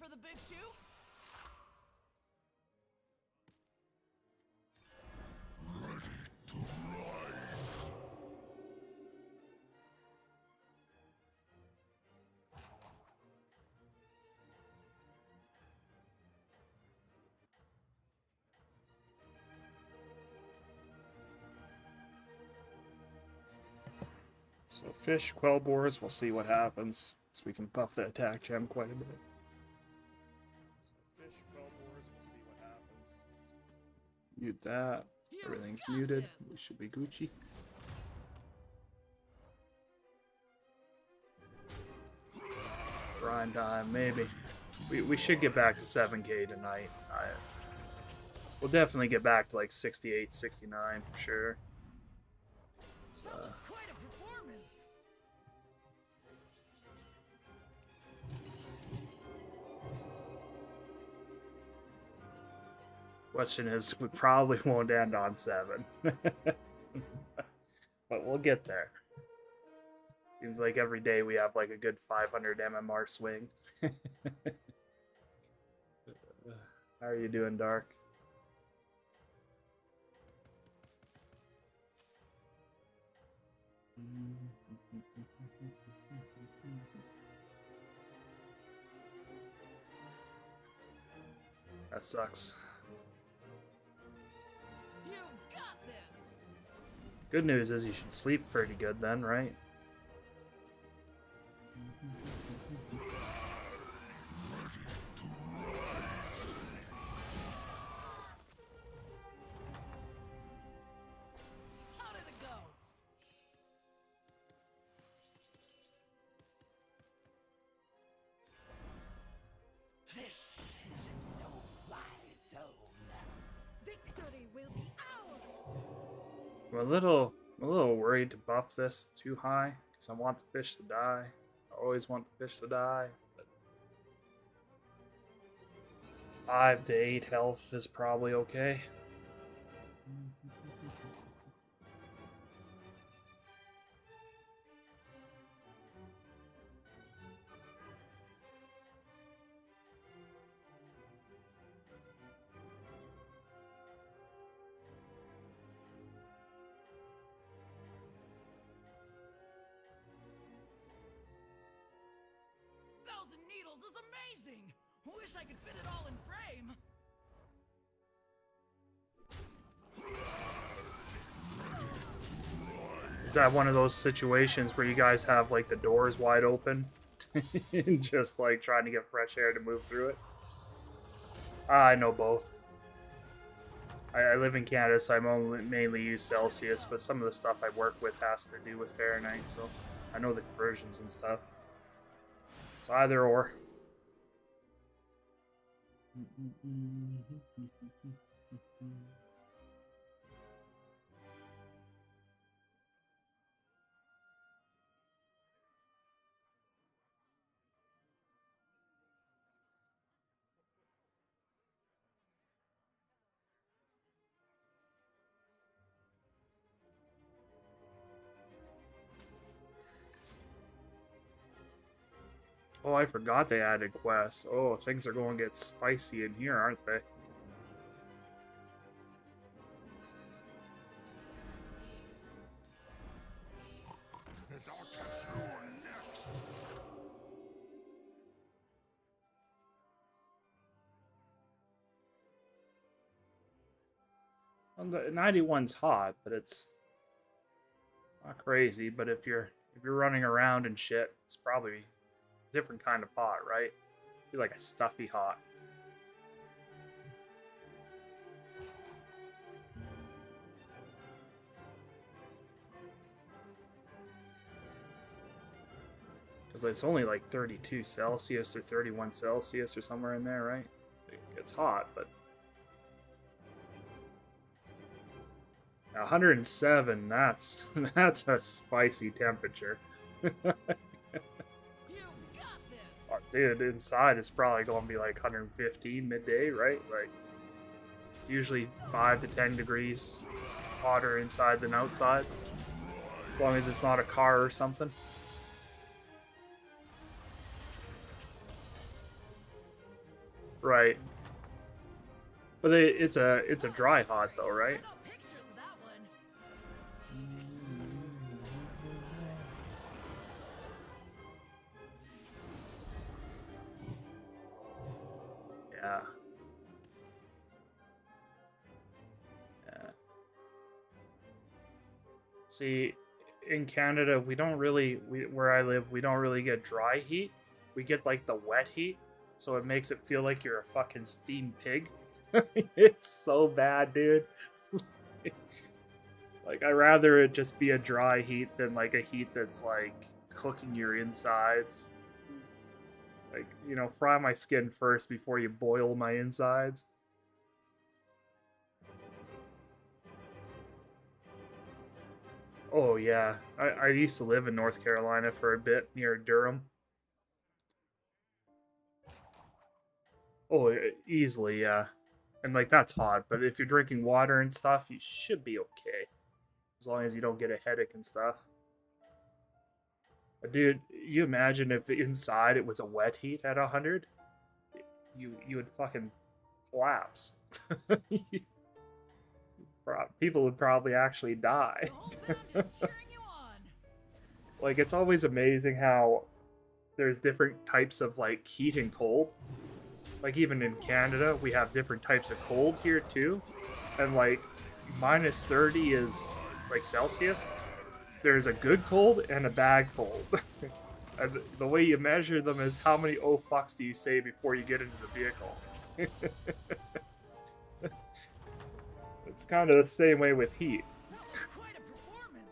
for the big shoe? So fish, quell boars, we'll see what happens. So we can buff the attack gem quite a bit. So fish, quell boars, we'll see what happens. Mute that. Everything's muted. We should be Gucci. Grind time, maybe. We should get back to 7k tonight. We'll definitely get back to like 68, 69 for sure. It's, Quite a performance. Question is, we probably won't end on 7. But we'll get there. Seems like every day we have like a good 500 MMR swing. How are you doing, Dark? That sucks. You got this. Good news is you should sleep pretty good then, right? How did it go? This is a no-fly zone. Victory will be ours. I'm a little worried to buff this too high because I want the fish to die. I always want the fish to die. But 5 to 8 health is probably okay. Needles is amazing! Wish I could fit it all in frame! Is that one of those situations where you guys have like the doors wide open and just like trying to get fresh air to move through it? I know both. I live in Canada, so I mainly use Celsius, but some of the stuff I work with has to do with Fahrenheit, so I know the conversions and stuff. So either or. Oh, I forgot they added quests. Oh, things are going to get spicy in here, aren't they? I'll catch you next. Well, the 91's hot, but it's not crazy. But if you're running around and shit, it's probably a different kind of hot, right? Be like a stuffy hot. Because it's only like 32 Celsius or 31 Celsius or somewhere in there, right? It's hot, but 107, that's a spicy temperature. You got this. Oh, dude, inside it's probably going to be like 115 midday, right? Like, it's usually 5 to 10 degrees hotter inside than outside. As long as it's not a car or something. Right. But it's a dry hot though, right? I got pictures of that one. Yeah. Yeah. See, in Canada, we don't really, where I live, we don't really get dry heat. We get like the wet heat, so it makes it feel like you're a fucking steamed pig. It's so bad, dude. Like, I'd rather it just be a dry heat than like a heat that's like cooking your insides. Like, you know, fry my skin first before you boil my insides. Oh yeah, I used to live in North Carolina for a bit near Durham. Oh, easily, yeah. And like that's hot, but if you're drinking water and stuff, you should be okay. As long as you don't get a headache and stuff. But dude, you imagine if inside it was a wet heat at 100? You would fucking collapse. People would probably actually die. The whole band is cheering you on. Like, it's always amazing how there's different types of like heat and cold. Like, even in Canada, we have different types of cold here too. And like minus 30 is like Celsius. There's a good cold and a bad cold. And the way you measure them is how many oh fucks do you say before you get into the vehicle. It's kind of the same way with heat. Quite a performance.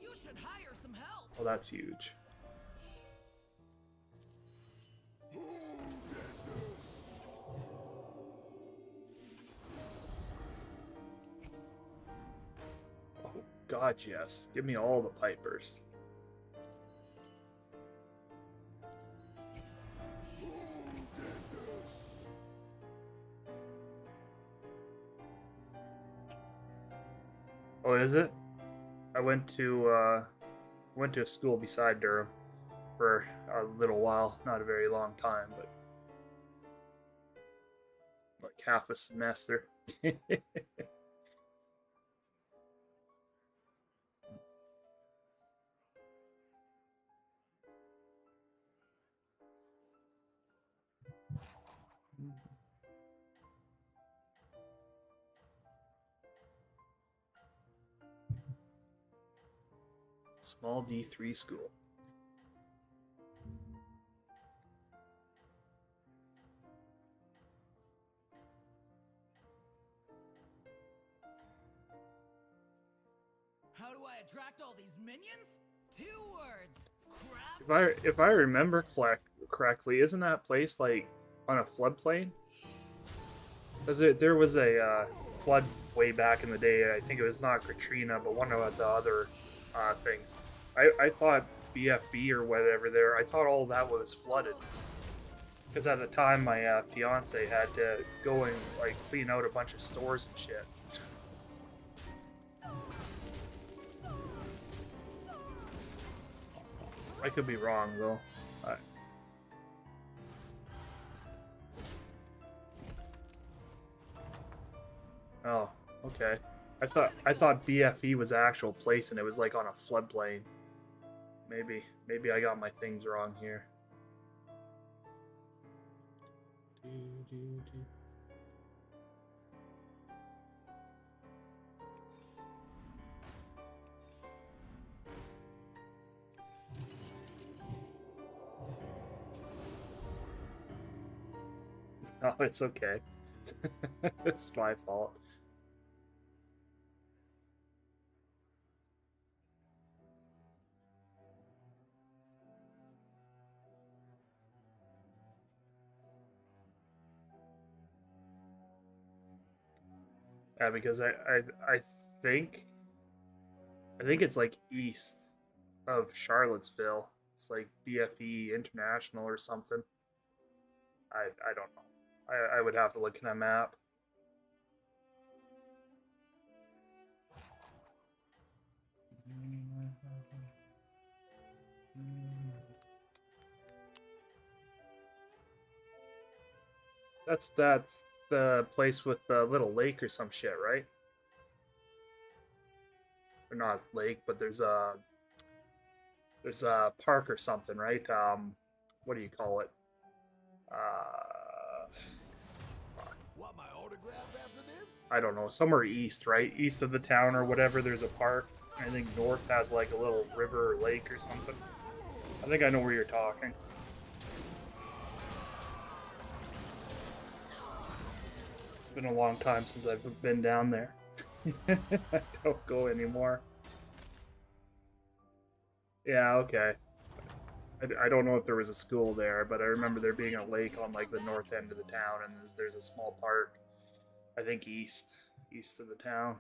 You should hire some help. Oh, that's huge. Oh, God, yes. Give me all the pipers. Oh, is it? I went to a school beside Durham for a little while, not a very long time, but like half a semester. Small D3 school. How do I attract all these minions? 2 words. Crap. If I remember correctly, isn't that place like on a floodplain? Because there was a flood way back in the day. I think it was not Katrina, but one of the other things. I thought BFB or whatever there, I thought all that was flooded. Because at the time, my fiance had to go and like clean out a bunch of stores and shit. I could be wrong though. Oh, okay. I thought BFE was an actual place and it was like on a floodplain. Maybe I got my things wrong here. Oh, it's okay. It's my fault. Yeah, because I think it's like east of Charlottesville. It's like BFE International or something. I don't know. I would have to look at a map. That's the place with the little lake or some shit, right? Or not lake, but there's a park or something, right? What do you call it? Want my autograph after this? I don't know, somewhere east, right? East of the town or whatever, there's a park. I think north has like a little river or lake or something. I think I know where you're talking. It's been a long time since I've been down there. I don't go anymore. Yeah, okay. I don't know if there was a school there, but I remember there being a lake on like the north end of the town, and there's a small park. I think east of the town.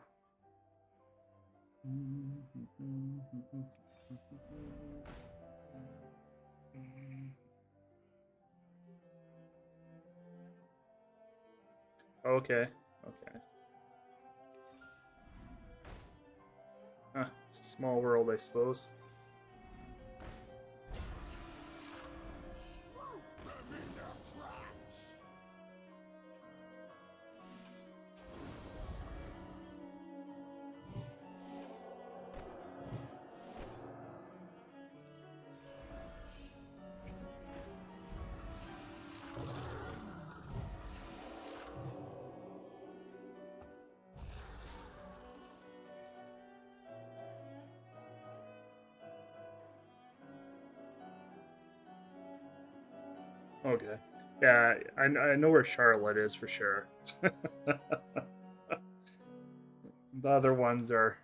Okay, okay. Huh, it's a small world, I suppose. Okay. Yeah, I know where Charlotte is for sure. The other ones are...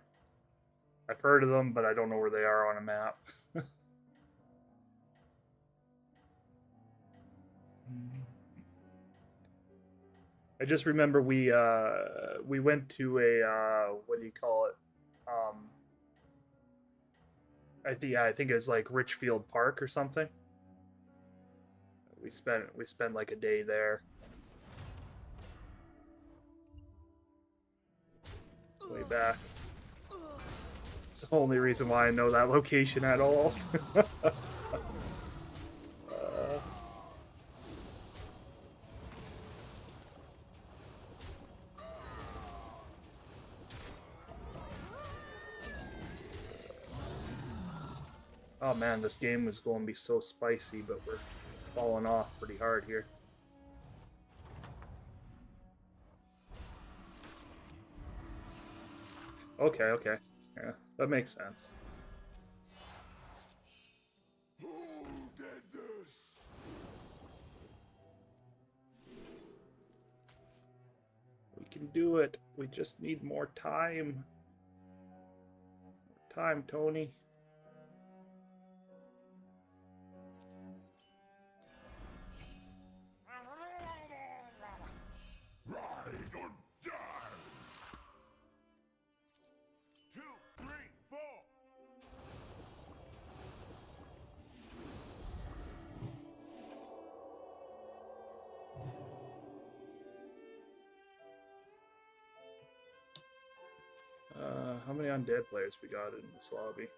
I've heard of them, but I don't know where they are on a map. I just remember we went to a what do you call it? I think it was like Richfield Park or something. We spent like a day there. Way back. It's the only reason why I know that location at all. Oh man, this game was going to be so spicy, but we're falling off pretty hard here. Okay, okay. Yeah, that makes sense. Who did this? We can do it. We just need more time. More time, Tony. Ride or die! 2, 3, 4! How many undead players we got in this lobby?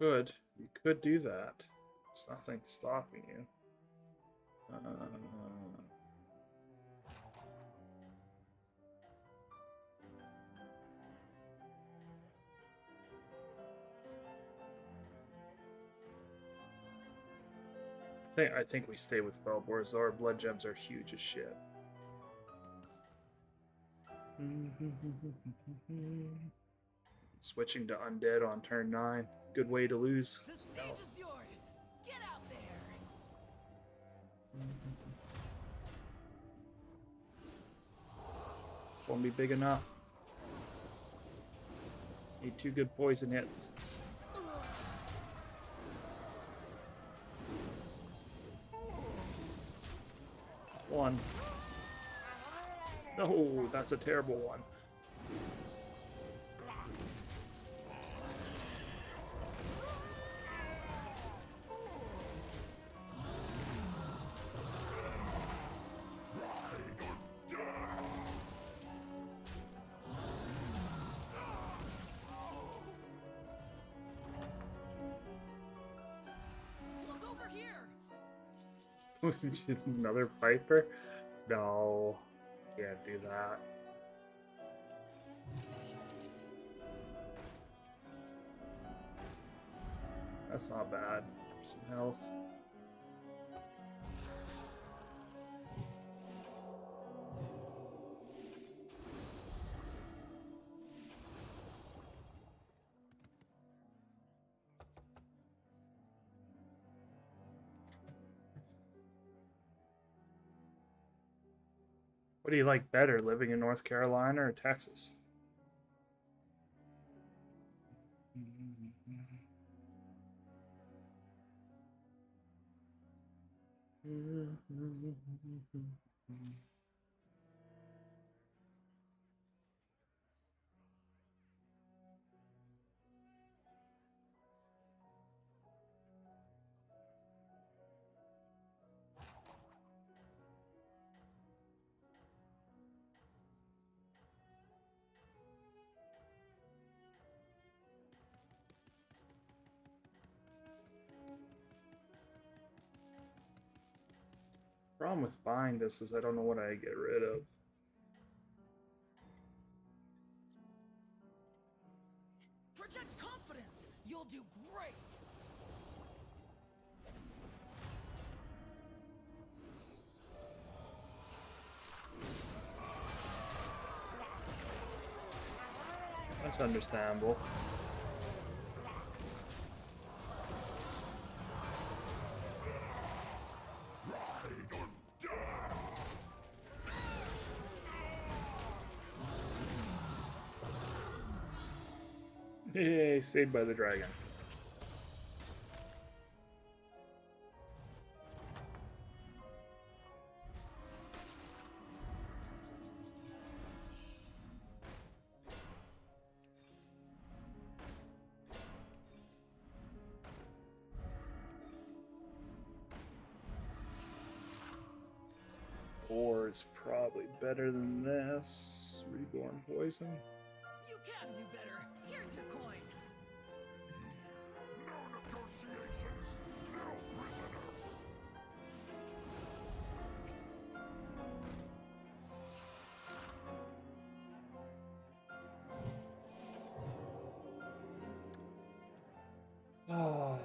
You could do that. There's nothing stopping you. I think we stay with Bellboars, though our blood gems are huge as shit. Switching to undead on turn 9. Good way to lose. The stage is yours. Get out there. Won't be big enough. Need 2 good poison hits. One. No, that's a terrible one. Another Piper? No, can't do that. That's not bad. Some health. What do you like better, living in North Carolina or Texas? Problem with buying this is I don't know what I get rid of. Project confidence. You'll do great. That's understandable. Yay, saved by the dragon. Or is probably better than this. Reborn Poison. You can do better. Here's your coin. No negotiations, no prisoners. Ah.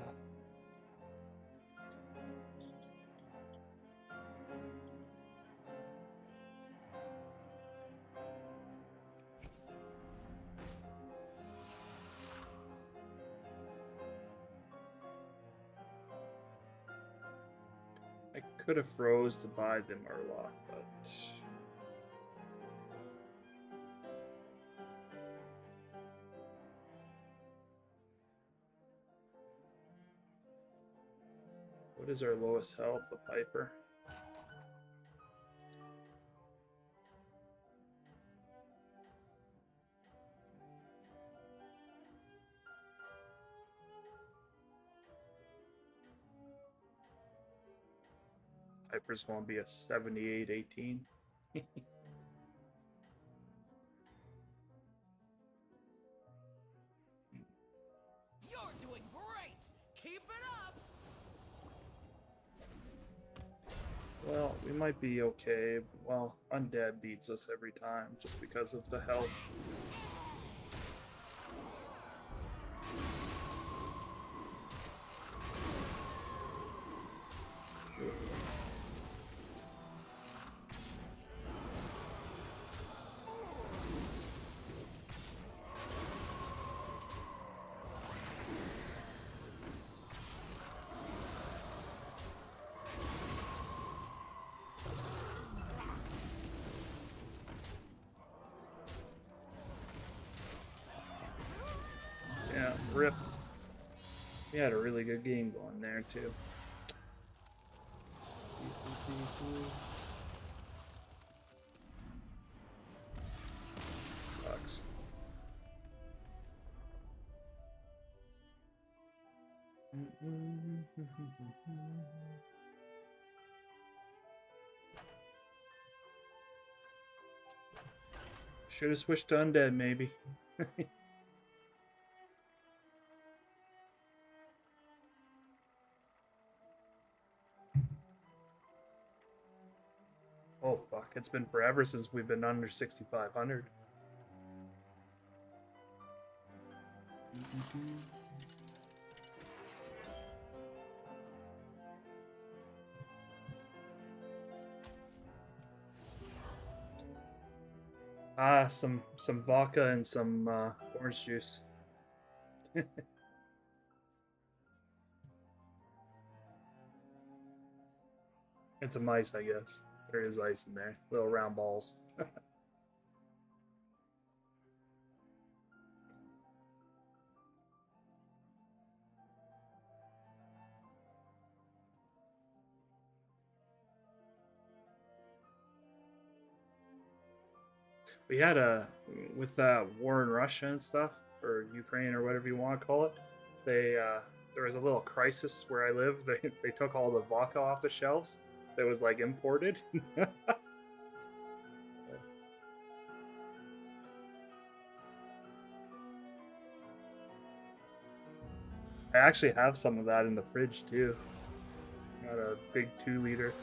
I could have froze to buy the Murloc, but what is our lowest health? The Piper. Piper's going to be a 78-18. You're doing great. Keep it up. Well, we might be okay. Well, Undead beats us every time just because of the health. Yeah, rip. We had a really good game going there, too. Sucks. Should have switched to Undead, maybe. Oh fuck, it's been forever since we've been under 6,500. Ah, some vodka and some orange juice. And some ice, I guess. There is ice in there. Little round balls. We had with that war in Russia and stuff, or Ukraine or whatever you want to call it, there was a little crisis where I live. They took all the vodka off the shelves that was like imported. I actually have some of that in the fridge too. Got a big 2-liter.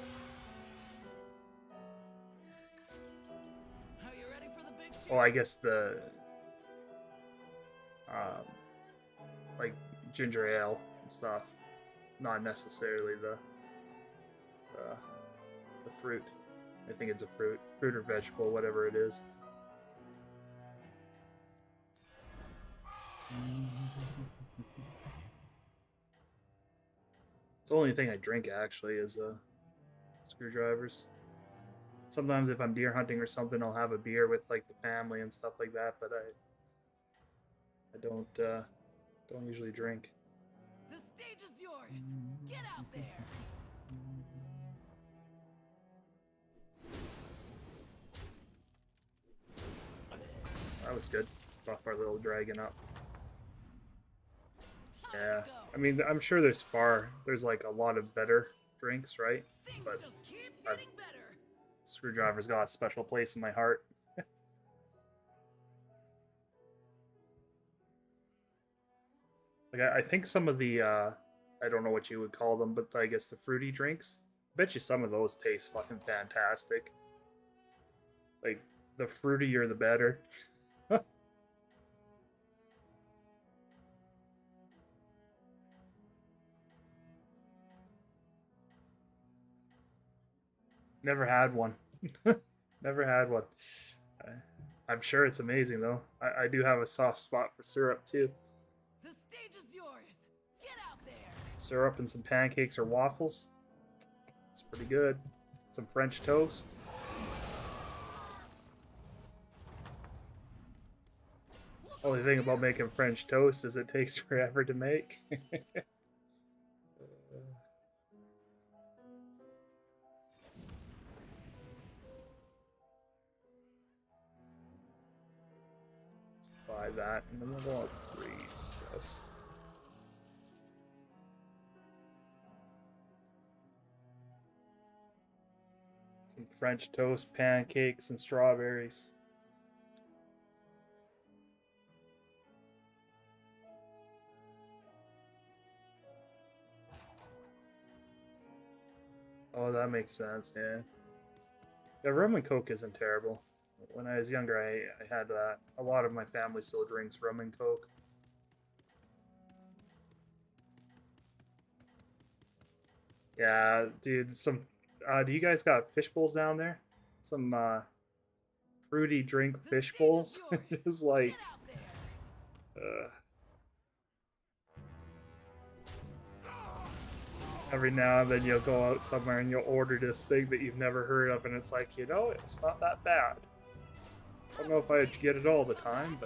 Are you ready for the big shit? Well, I guess the like ginger ale and stuff, not necessarily the fruit. I think it's a fruit or vegetable, whatever it is. It's the only thing I drink actually is screwdrivers. Sometimes if I'm deer hunting or something, I'll have a beer with like the family and stuff like that, but I don't usually drink. The stage is yours. Get out there. That was good. Buff our little dragon up. How'd Yeah. it go? I mean, I'm sure there's like a lot of better drinks, right? Things But just keep getting better. Screwdriver's got a special place in my heart. Like I think some of the I don't know what you would call them, but I guess the fruity drinks. I bet you some of those taste fucking fantastic. Like the fruitier the better. Never had one. Never had one. I'm sure it's amazing though. I do have a soft spot for syrup too. The stage is yours. Get out there. Syrup and some pancakes or waffles. It's pretty good. Some French toast. Only thing about making French toast is it takes forever to make. Buy that, and then we'll go on 3s. Yes. Some French toast, pancakes, and strawberries. Oh, that makes sense, yeah. Yeah, rum and coke isn't terrible. When I was younger, I had that. A lot of my family still drinks rum and coke. Yeah, dude, some... do you guys got fish bowls down there? Some, fruity drink The fish stage bowls? is yours. It's like... Get out there. Every now and then you'll go out somewhere and you'll order this thing that you've never heard of, and it's like, you know, it's not that bad. I don't know if I'd get it all the time,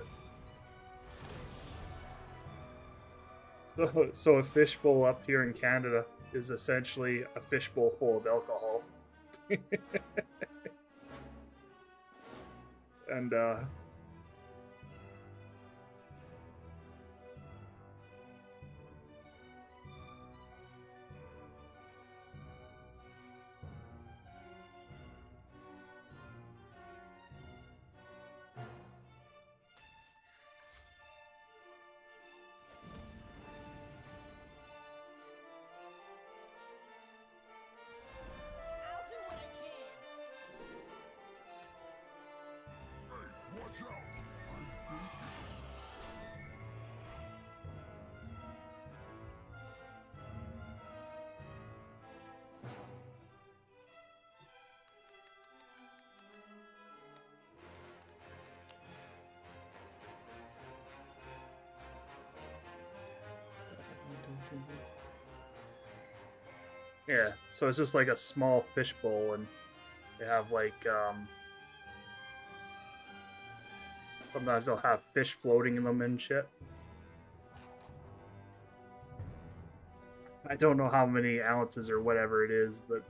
but... So a fishbowl up here in Canada is essentially a fishbowl full of alcohol. And, I'll do what I can. Yeah, so it's just like a small fishbowl, and they have like sometimes they'll have fish floating in them and shit. I don't know how many ounces or whatever it is, but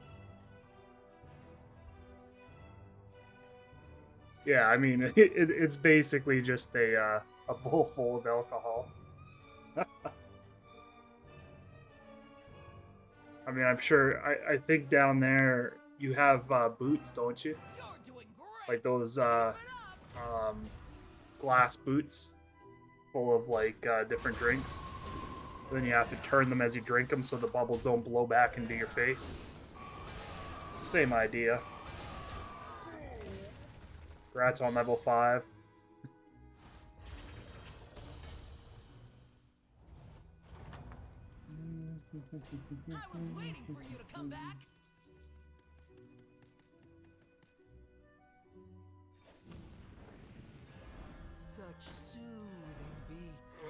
yeah, I mean it's basically just a bowl full of alcohol. I mean, I'm sure. I think down there you have boots, don't you? You're doing great. Like those Keep it up. glass boots full of like different drinks. Then you have to turn them as you drink them so the bubbles don't blow back into your face. It's the same idea. Rats on level 5. I was waiting for you to come back. Such soothing beats.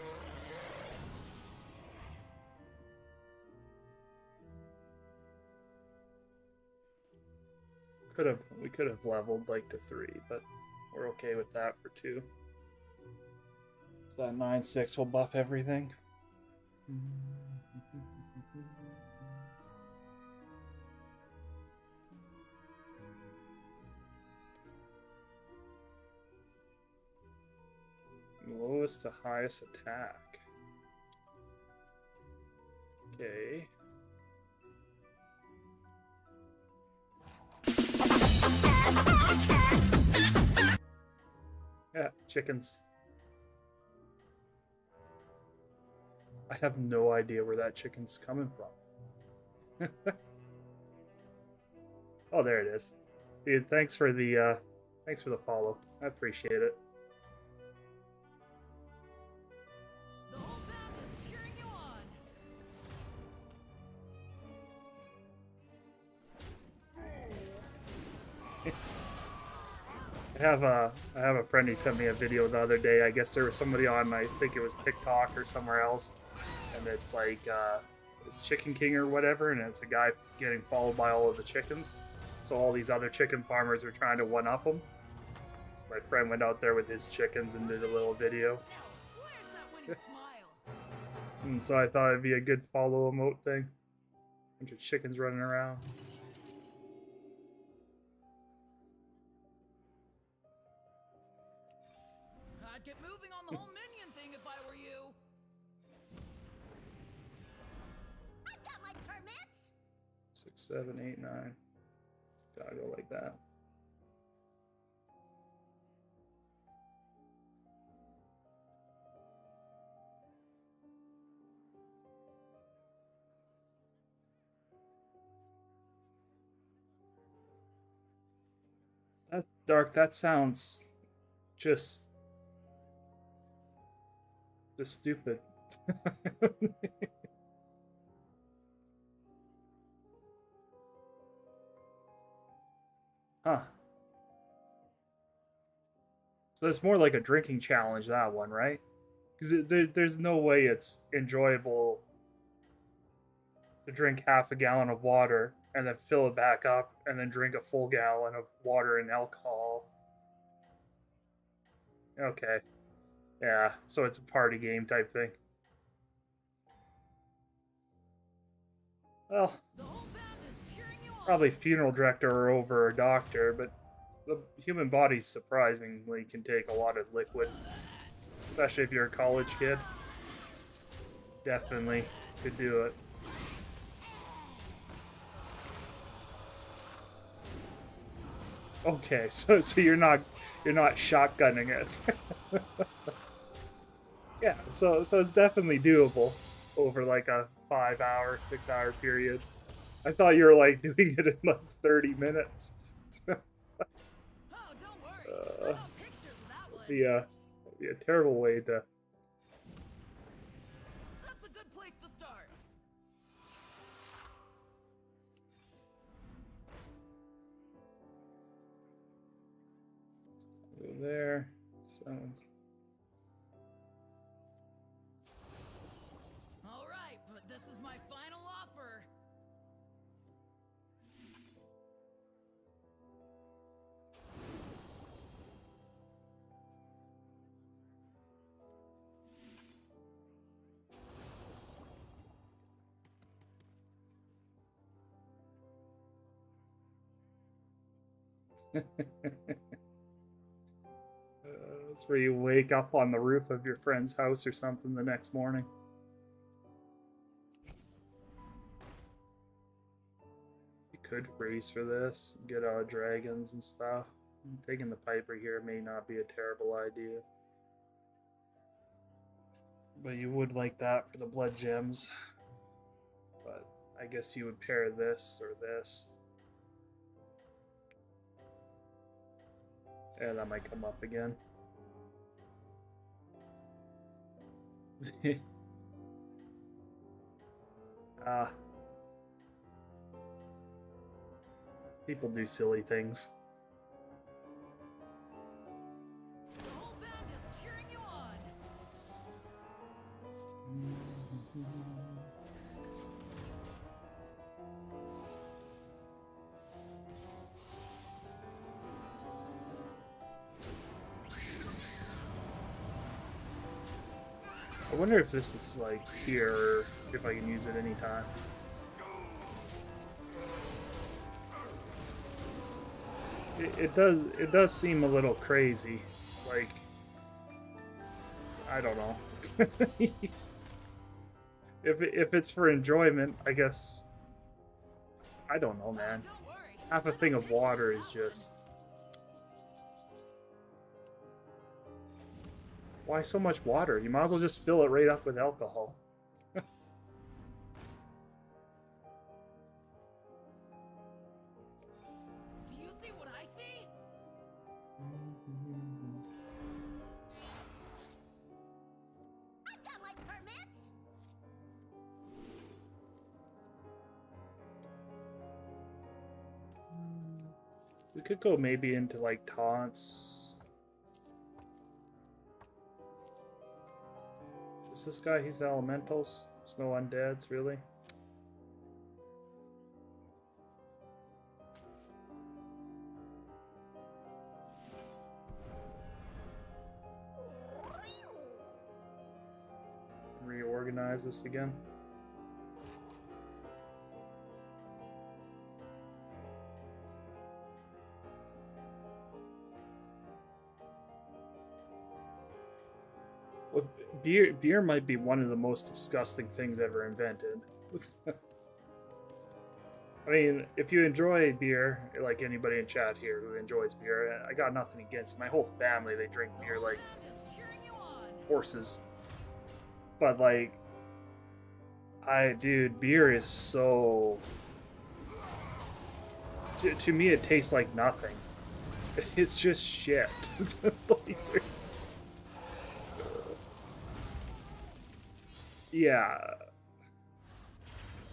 We could have leveled like to 3, but we're okay with that for 2. So that 9/6 will buff everything. Lowest to highest attack. Okay. Yeah, chickens. I have no idea where that chicken's coming from. Oh, there it is. Dude, thanks for the follow. I appreciate it. The whole band is cheering you on. I have a friend. He sent me a video the other day. I guess there was somebody on, I think it was TikTok or somewhere else, and it's like Chicken King or whatever, and it's a guy getting followed by all of the chickens. So all these other chicken farmers are trying to one up him. So my friend went out there with his chickens and did a little video. Where's that winning smile? And so I thought it'd be a good follow emote thing. Bunch of chickens running around. I'd get moving on the whole minion thing if I were you. I've got my permits. 6, 7, 8, 9. Gotta go like that. That Dark, that sounds just stupid. Huh. So it's more like a drinking challenge, that one, right? Because there's no way it's enjoyable to drink half a gallon of water and then fill it back up and then drink a full gallon of water and alcohol. Okay. Yeah, so it's a party game type thing. Well, The whole band is cheering you on. probably funeral director over a doctor, but the human body surprisingly can take a lot of liquid, especially if you're a college kid. Definitely could do it. Okay, so you're not shotgunning it. Yeah, so it's definitely doable over like a 5-hour, 6-hour period. I thought you were like doing it in like 30 minutes. Oh, don't worry. I got pictures of that one. That'd be a terrible way to. That's a good place to start. Go there. Sounds. All right, but this is my final offer. It's where you wake up on the roof of your friend's house or something the next morning. You could freeze for this, get dragons and stuff. Taking the Piper here may not be a terrible idea. But you would like that for the blood gems. But I guess you would pair this or this. Yeah, that might come up again. People do silly things. The whole band is cheering you on. I wonder if this is like here, if I can use it anytime. It does seem a little crazy. Like, I don't know. If it's for enjoyment, I guess. I don't know, man. Don't worry. Half a thing of water is just. Why so much water? You might as well just fill it right up with alcohol. Do you see what I see? I've got my permits. We could go maybe into like taunts. Is this guy, he's elementals? There's no undeads, really? Reorganize this again. Well, beer might be one of the most disgusting things ever invented. I mean, if you enjoy beer, like anybody in chat here who enjoys beer, I got nothing against it. My whole family, they drink beer like The whole band is cheering you on. horses. But like, dude, beer is so. To me, it tastes like nothing. It's just shit. Like, yeah.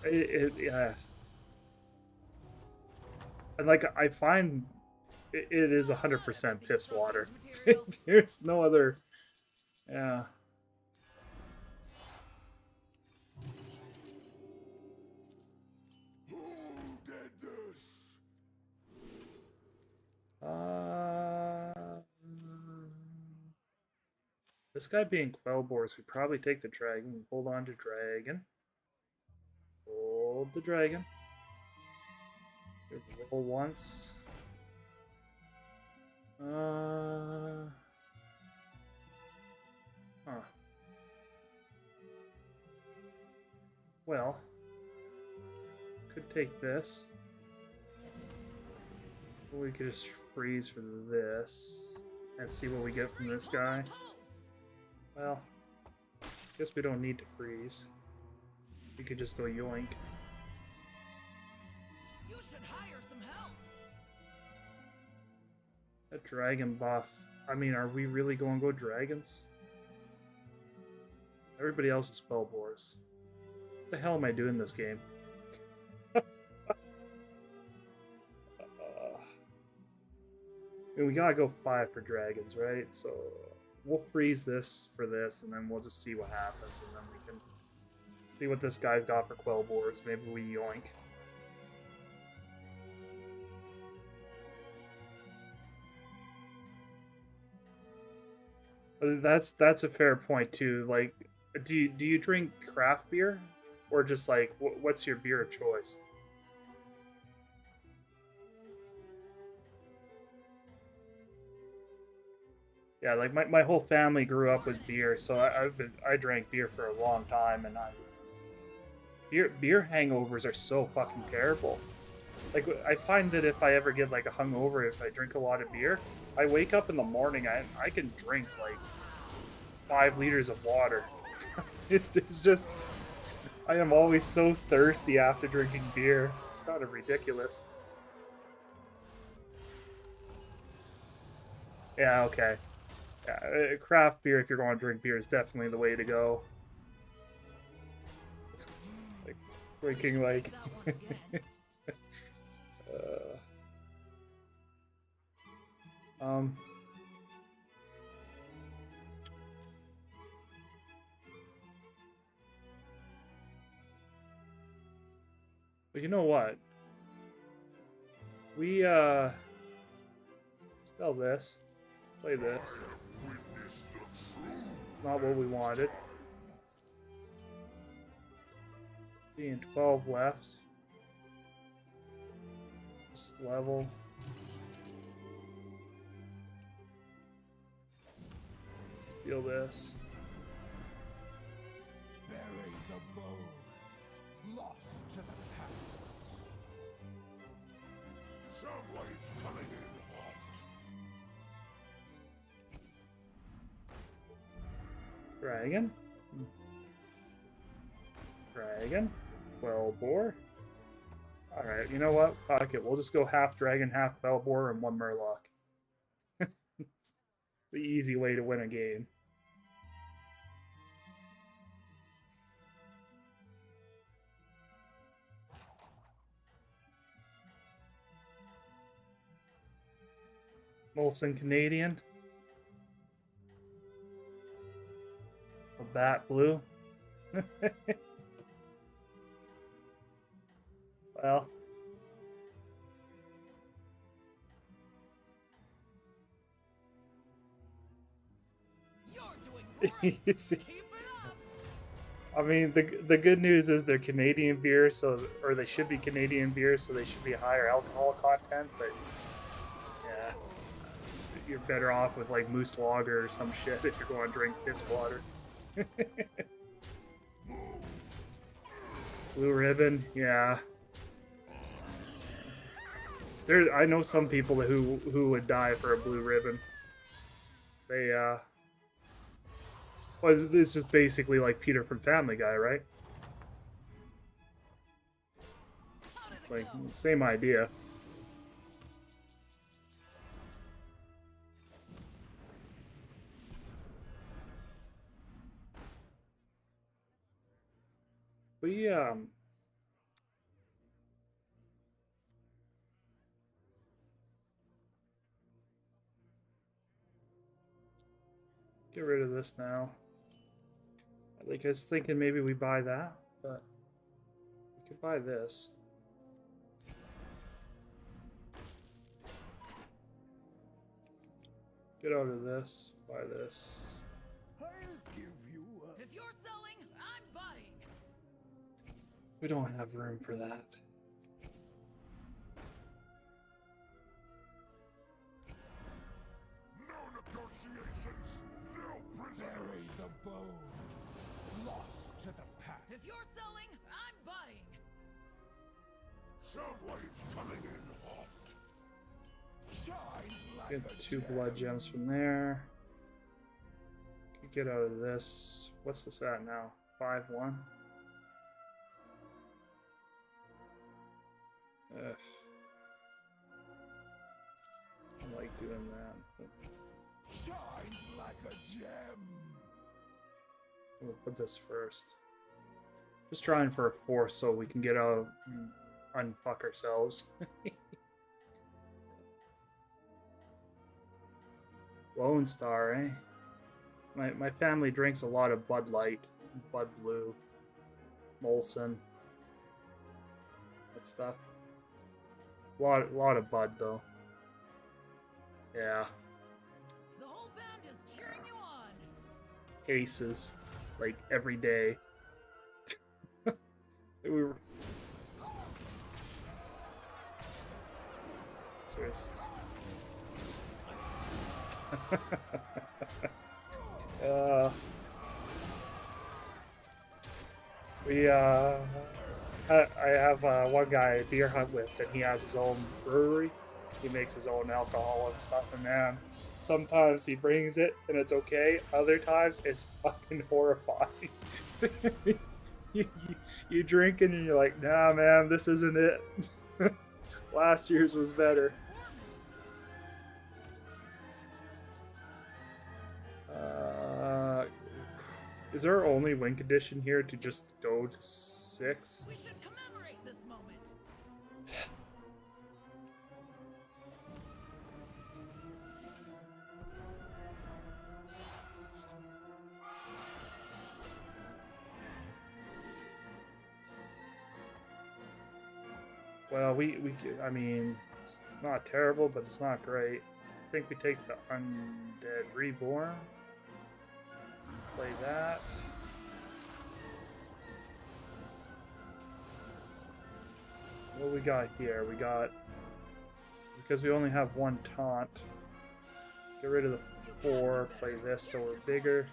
Yeah. And like, I find it is 100% piss water. There's no other. Yeah. Who did this? This guy being Quellbores, we probably take the dragon. Hold on to dragon. Hold the dragon. Roll once. Huh. Well, could take this. Or we could just freeze for this and see what we get from this guy. Well, guess we don't need to freeze. We could just go yoink. You should hire some help. That dragon buff. I mean, are we really going to go dragons? Everybody else is Quellbores. What the hell am I doing this game? I mean, we gotta go 5 for dragons, right? So we'll freeze this for this, and then we'll just see what happens, and then we can see what this guy's got for Quellbores. Maybe we yoink. That's a fair point too. Like, do you drink craft beer, or just like what's your beer of choice? Yeah, like my whole family grew up with beer, so I drank beer for a long time, and beer hangovers are so fucking terrible. Like, I find that if I ever get like a hungover, if I drink a lot of beer, I wake up in the morning, I can drink like 5 liters of water. It's just, I am always so thirsty after drinking beer. It's kind of ridiculous. Yeah, okay. Yeah, craft beer, if you're going to drink beer, is definitely the way to go. Like, drinking like... But you know what? We, sell this. Play this. It's not what we wanted. 3 and 12 left. Just level. Steal this. Bury the bones, lost to the past. Someone's coming in hot. Dragon. Dragon. Bofur. Alright, you know what? Fuck it. We'll just go half dragon, half Bofur, and 1 Murloc. It's the easy way to win a game. Molson Canadian. A bat blue. Well. You're doing great. Keep it up. I mean, the good news is they're Canadian beer, so, or they should be Canadian beer, so they should be higher alcohol content. But yeah, you're better off with like Moose Lager or some shit if you're going to drink piss water. Blue Ribbon, yeah. I know some people who would die for a Blue Ribbon. They well, this is basically like Peter from Family Guy, right? Like, same idea. We, get rid of this now. Like, I was thinking maybe we buy that, but we could buy this. Get out of this, buy this. I'll give you a... If you're selling, I'm buying. We don't have room for that. No negotiations, no prisoners. Bury the bones, lost to the past. If you're selling, I'm buying. Someone's coming in hot. Shines like Get a 2 gem. blood gems from there. Could get out of this. What's this at now? 5-1. Ugh. I like doing that. But Shines like a gem. we'll put this first. Just trying for a 4th so we can get out and unfuck ourselves. Lone Star, eh? My family drinks a lot of Bud Light, Bud Blue, Molson, that stuff. A lot of Bud though. Yeah, The whole band is cheering you on. cases, like every day. We were serious. I have one guy I beer hunt with, and he has his own brewery. He makes his own alcohol and stuff, and man, sometimes he brings it and it's okay. Other times it's fucking horrifying. you drink it and you're like, nah, man, this isn't it. Last year's was better. Is there only win condition here to just go to 6? We should commemorate this moment. Well, I mean, it's not terrible, but it's not great. I think we take the Undead Reborn. Play that. What we got here? We got, because we only have one taunt, get rid of the 4, play this so we're bigger.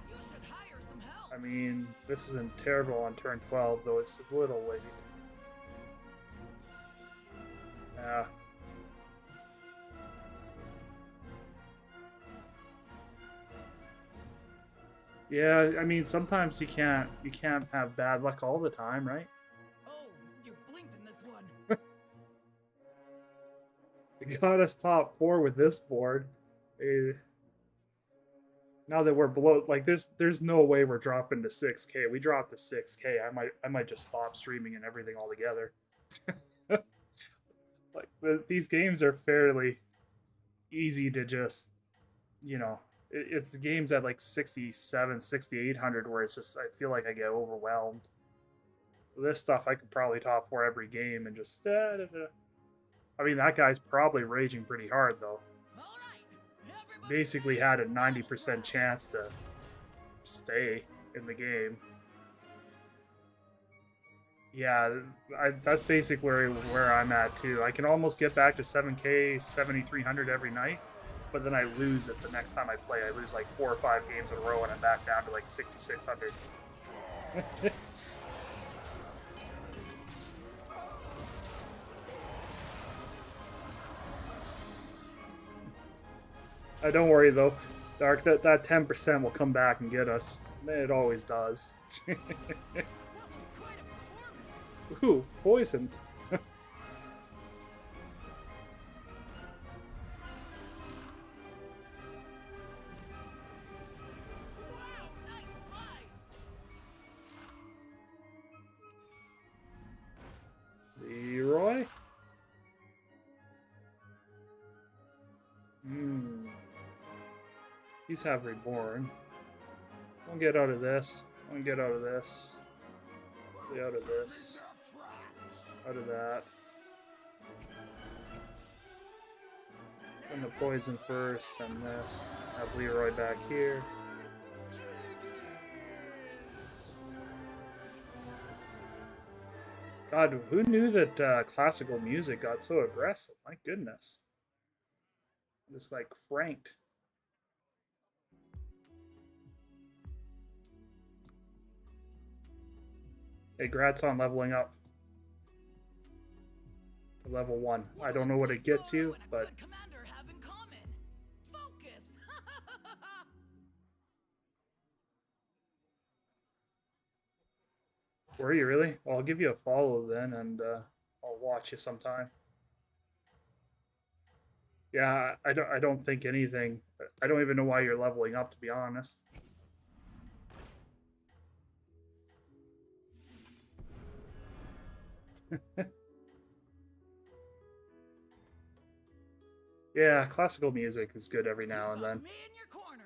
You should hire some help. I mean, this isn't terrible on turn 12, though it's a little late. Yeah. Yeah, I mean, sometimes you can't have bad luck all the time, right? Oh, you blinked in this one. You got us top 4 with this board. Now that we're below, like, there's no way we're dropping to 6K. We dropped to 6K, I might just stop streaming and everything altogether. Like, these games are fairly easy to just, you know, it's games at like 67, 6800 where it's just, I feel like I get overwhelmed. This stuff I could probably top 4 every game and just I mean, that guy's probably raging pretty hard though. All right, everybody, Basically had a 90% chance to stay in the game. Yeah, that's basically where I'm at too. I can almost get back to 7K, 7300 every night, but then I lose it the next time I play. I lose like 4 or 5 games in a row and I'm back down to like 6600. Don't worry though, Dark, that 10% will come back and get us. It always does. that was quite a performance. Ooh, poisoned. Wow, nice fight. Leroy? He's half reborn. Don't get out of this. Don't get out of this. Get out of this. Out of that. And the poison first, and this. Have Leroy back here. God, who knew that classical music got so aggressive? My goodness. Just like cranked. Hey, grats on leveling up to level 1. I don't know what it gets you, but Good commander have in common. Focus. were you really? Well, I'll give you a follow then, and I'll watch you sometime. Yeah, I don't think anything. I don't even know why you're leveling up, to be honest. Yeah, classical music is good every now and then. Me in your corner.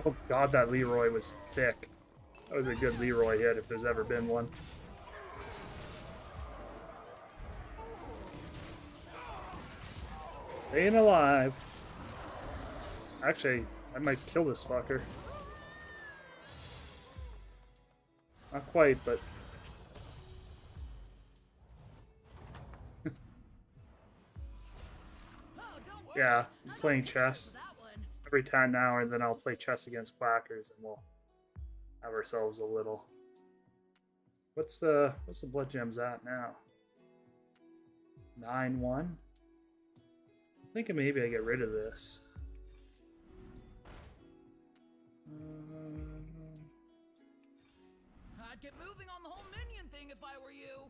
Oh god, that Leroy was thick. That was a good Leroy hit if there's ever been one. Staying alive. Actually, I might kill this fucker. Not quite, but Yeah, I'm playing chess every time now, and then I'll play chess against Quackers, and we'll have ourselves a little. What's the blood gems at now? 9-1. I'm thinking maybe I get rid of this. I'd get moving on the whole minion thing if I were you.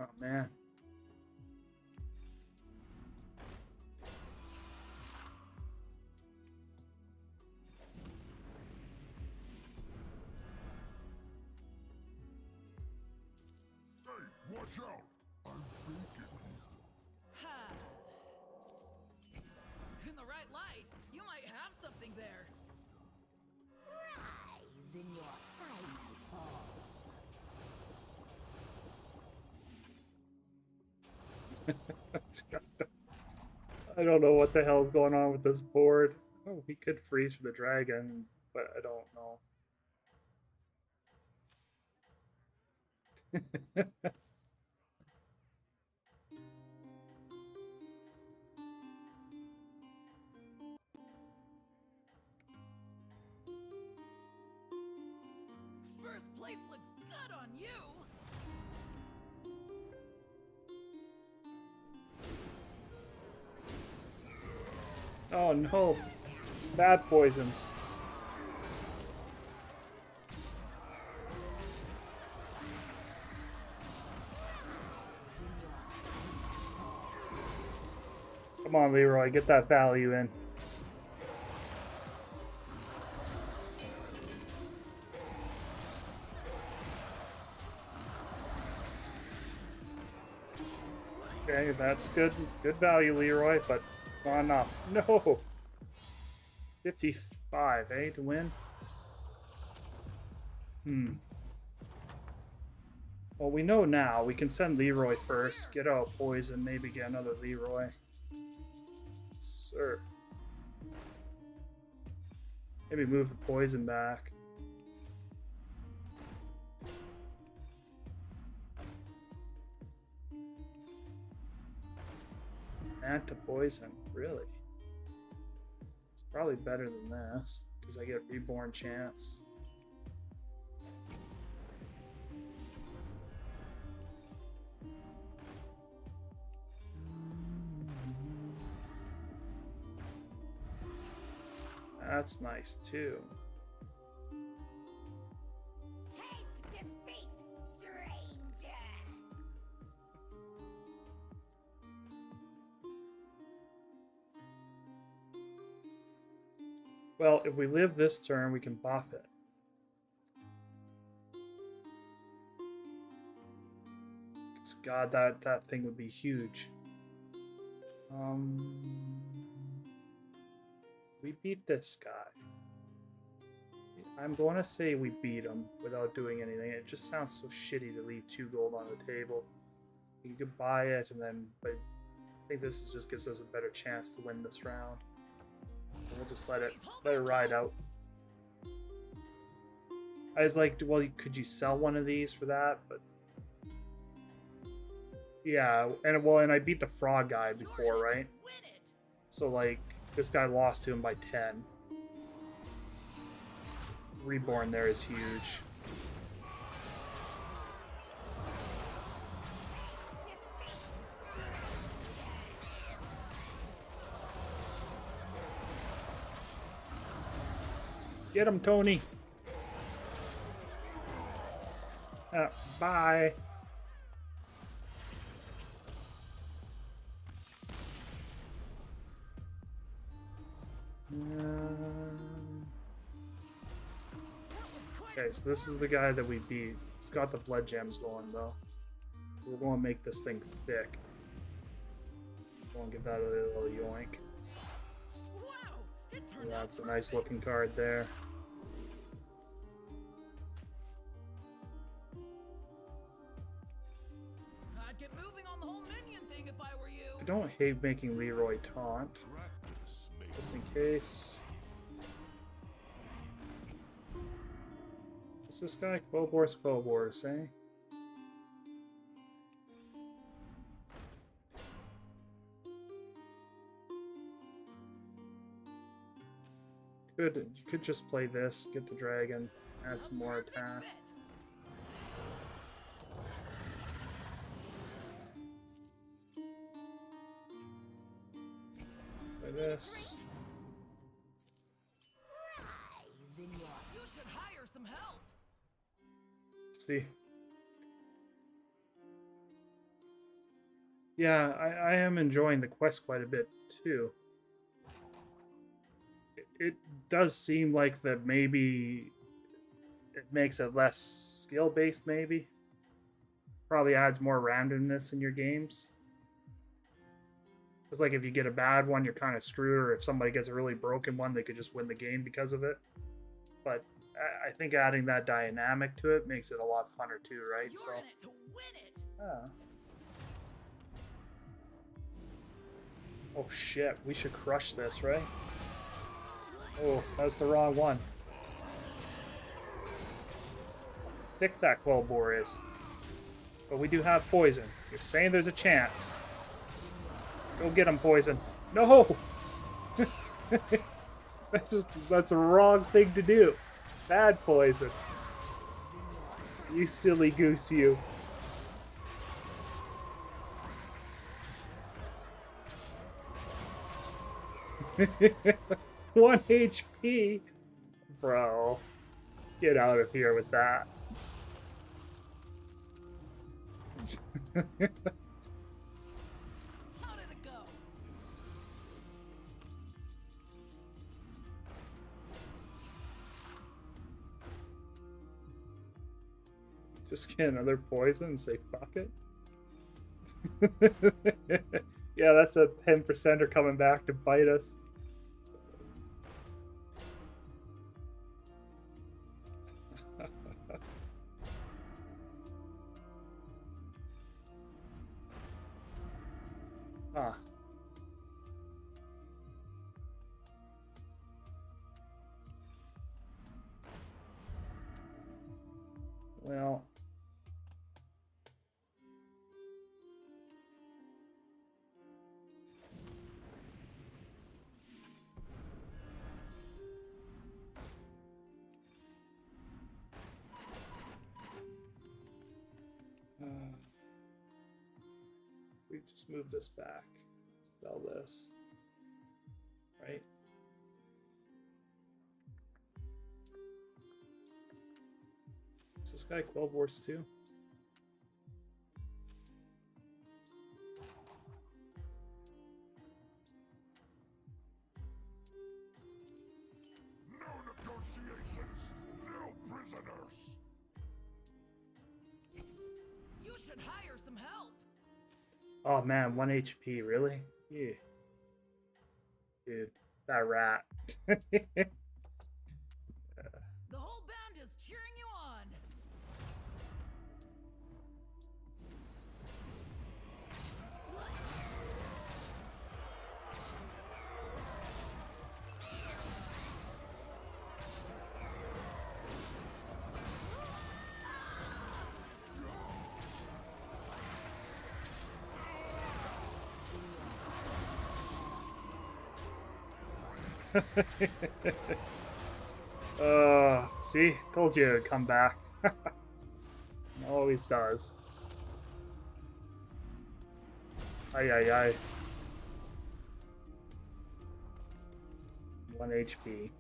Oh man. Hey, watch out! I'm thinking. Ha. In the right light, you might have something there. Rise in your highlight hall. I don't know what the hell's going on with this board. Oh, we could freeze for the dragon, but I don't know. First place looks good on you. Oh no. Bad poisons. Come on, Leroy, get that value in. Okay, that's good value, Leroy, but not enough. No! 55, eh, to win? Well, we know now. We can send Leroy first, get out poison, maybe get another Leroy. Sir. Maybe move the poison back. Add to poison, really? It's probably better than this, because I get reborn chance. That's nice too. Taste defeat, stranger. Well, if we live this turn, we can buff it. God, that thing would be huge. We beat this guy. I'm going to say we beat him without doing anything. It just sounds so shitty to leave 2 gold on the table. You could buy it, and then, but I think this just gives us a better chance to win this round. So we'll just let it ride out. I was like, well, could you sell one of these for that? But yeah, and I beat the frog guy before, right? So like, this guy lost to him by 10. Reborn there is huge. Get him, Tony. Bye. Okay, so this is the guy that we beat. He's got the blood gems going though. We're going to make this thing thick. We'll give that a little yoink. Yeah, that's a nice looking card there. I'd get moving on the whole minion thing if I were you. I don't hate making Leroy taunt. Just in case. this guy? Quillbors, eh? You could just play this, get the dragon, add some more attack. Play this. You should hire some help. See. Yeah, I am enjoying the quest quite a bit too. It does seem like that maybe it makes it less skill-based, maybe. Probably adds more randomness in your games. It's like if you get a bad one, you're kind of screwed, or if somebody gets a really broken one, they could just win the game because of it. But I think adding that dynamic to it makes it a lot funner too, right? You're in it to win it. Oh shit, we should crush this, right? Oh, that's the wrong one. Thick that Quillbor is. But we do have poison. You're saying there's a chance. Go get him, poison. No! That's the wrong thing to do. Bad poison. You silly goose, you. One HP? Bro. Get out of here with that. How did it go? Just get another poison and say fuck it. Yeah, that's a 10%er coming back to bite us. Huh. Well. We just move this back. Sell this. Right? Is this guy Quillbors too? No negotiations, no prisoners. You should hire some help. Oh man, 1 HP, really? Yeah. Dude, that rat. The whole band is cheering you on. See? Told you it would come back. It always does. Ay, ay, ay. 1 HP.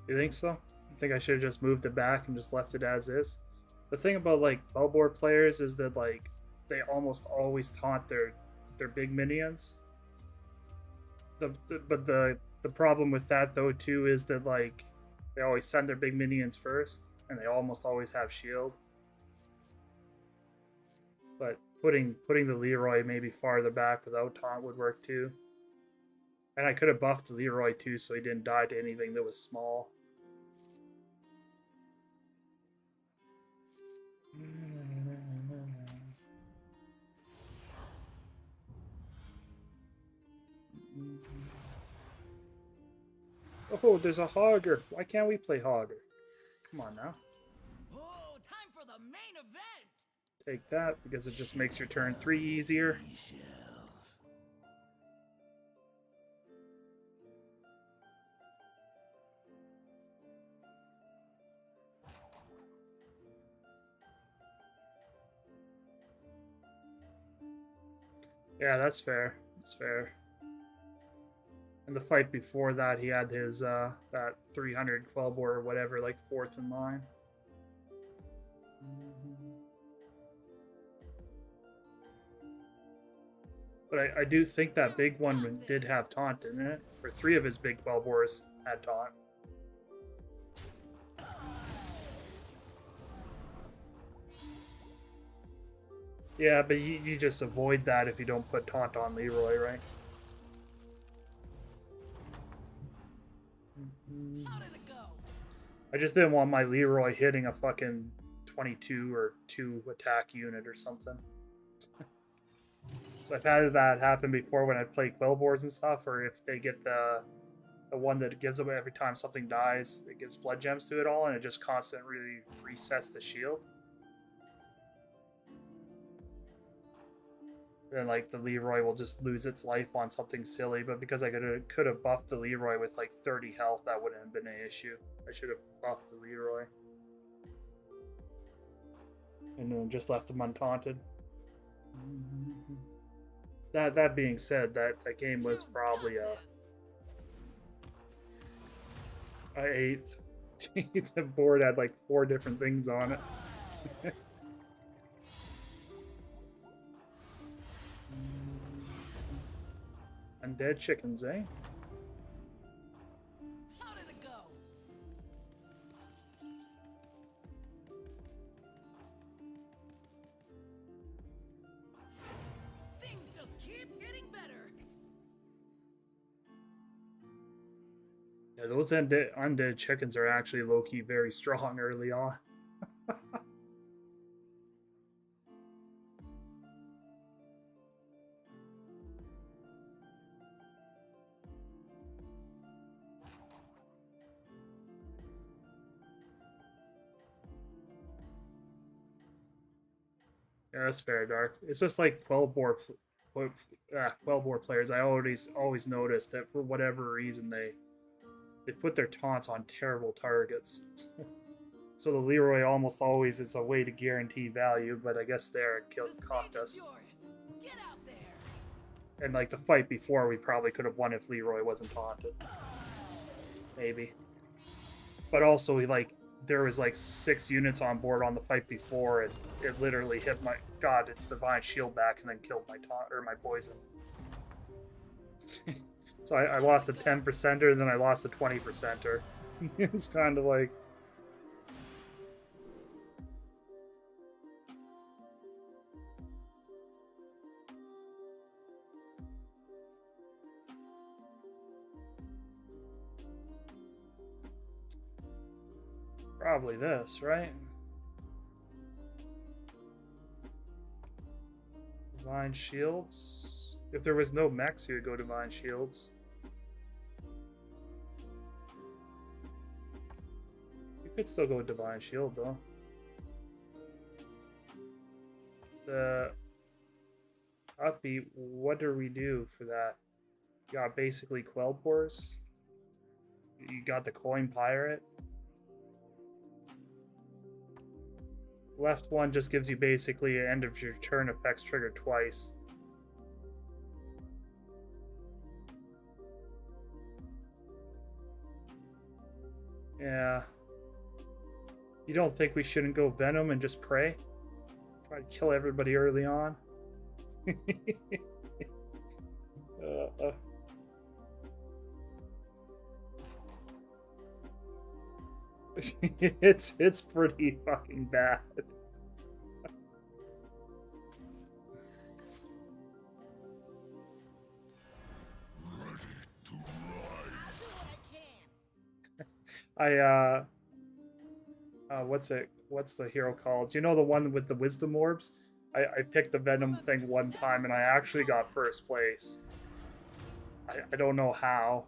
You think so? I think I should have just moved it back and just left it as is. The thing about like Bellboard players is that like they almost always taunt their big minions. But the problem with that though too is that like they always send their big minions first, and they almost always have shield. But putting the Leroy maybe farther back without taunt would work too. And I could have buffed the Leroy too so he didn't die to anything that was small. Oh, there's a Hogger. Why can't we play Hogger? Come on now. Oh, time for the main event. Take that, because it just makes your turn 3 easier. Yeah, that's fair. That's fair. In the fight before that, he had his that 300 Quellbore or whatever, like 4th in line. But I do think that big one did have taunt, didn't it? Or 3 of his big Quellbores had taunt. Yeah, but you just avoid that if you don't put taunt on Leroy, right? How did it go? I just didn't want my Leroy hitting a fucking 22 or 2 attack unit or something. So I've had that happen before when I play Quellbores and stuff, or if they get the one that gives them every time something dies, it gives blood gems to it all, and it just constantly resets the shield. Then like the Leroy will just lose its life on something silly, but because I could have buffed the Leroy with like 30 health, that wouldn't have been an issue. I should have buffed the Leroy. And then just left him untaunted. That being said, that game was probably a 8th. The board had like 4 different things on it. Undead chickens, eh? How did it go? Things just keep getting better. Yeah, those undead chickens are actually low-key very strong early on. Yeah, that's fair, Dark. It's just like Quellbore players. I always notice that for whatever reason they put their taunts on terrible targets. So the Leroy almost always is a way to guarantee value, but I guess there it caught us. Get out there. And like the fight before, we probably could have won if Leroy wasn't taunted. Maybe. But also, there was like 6 units on board on the fight before, and it literally hit my its divine shield back and then killed my taunt or my poison. So I lost a 10%er and then I lost a 20%er. It's kind of like probably this, right? Divine Shields. If there was no mechs, you would go Divine Shields. You could still go Divine Shield, though. The upbeat, what do we do for that? You got basically Quellbores. You got the Coin Pirate. Left one just gives you basically an end of your turn effects triggered twice. Yeah. You don't think we shouldn't go Venom and just pray? Try to kill everybody early on? It's pretty fucking bad. What's it? What's the hero called? Do you know the one with the wisdom orbs? I picked the Venom thing one time and I actually got first place. I don't know how.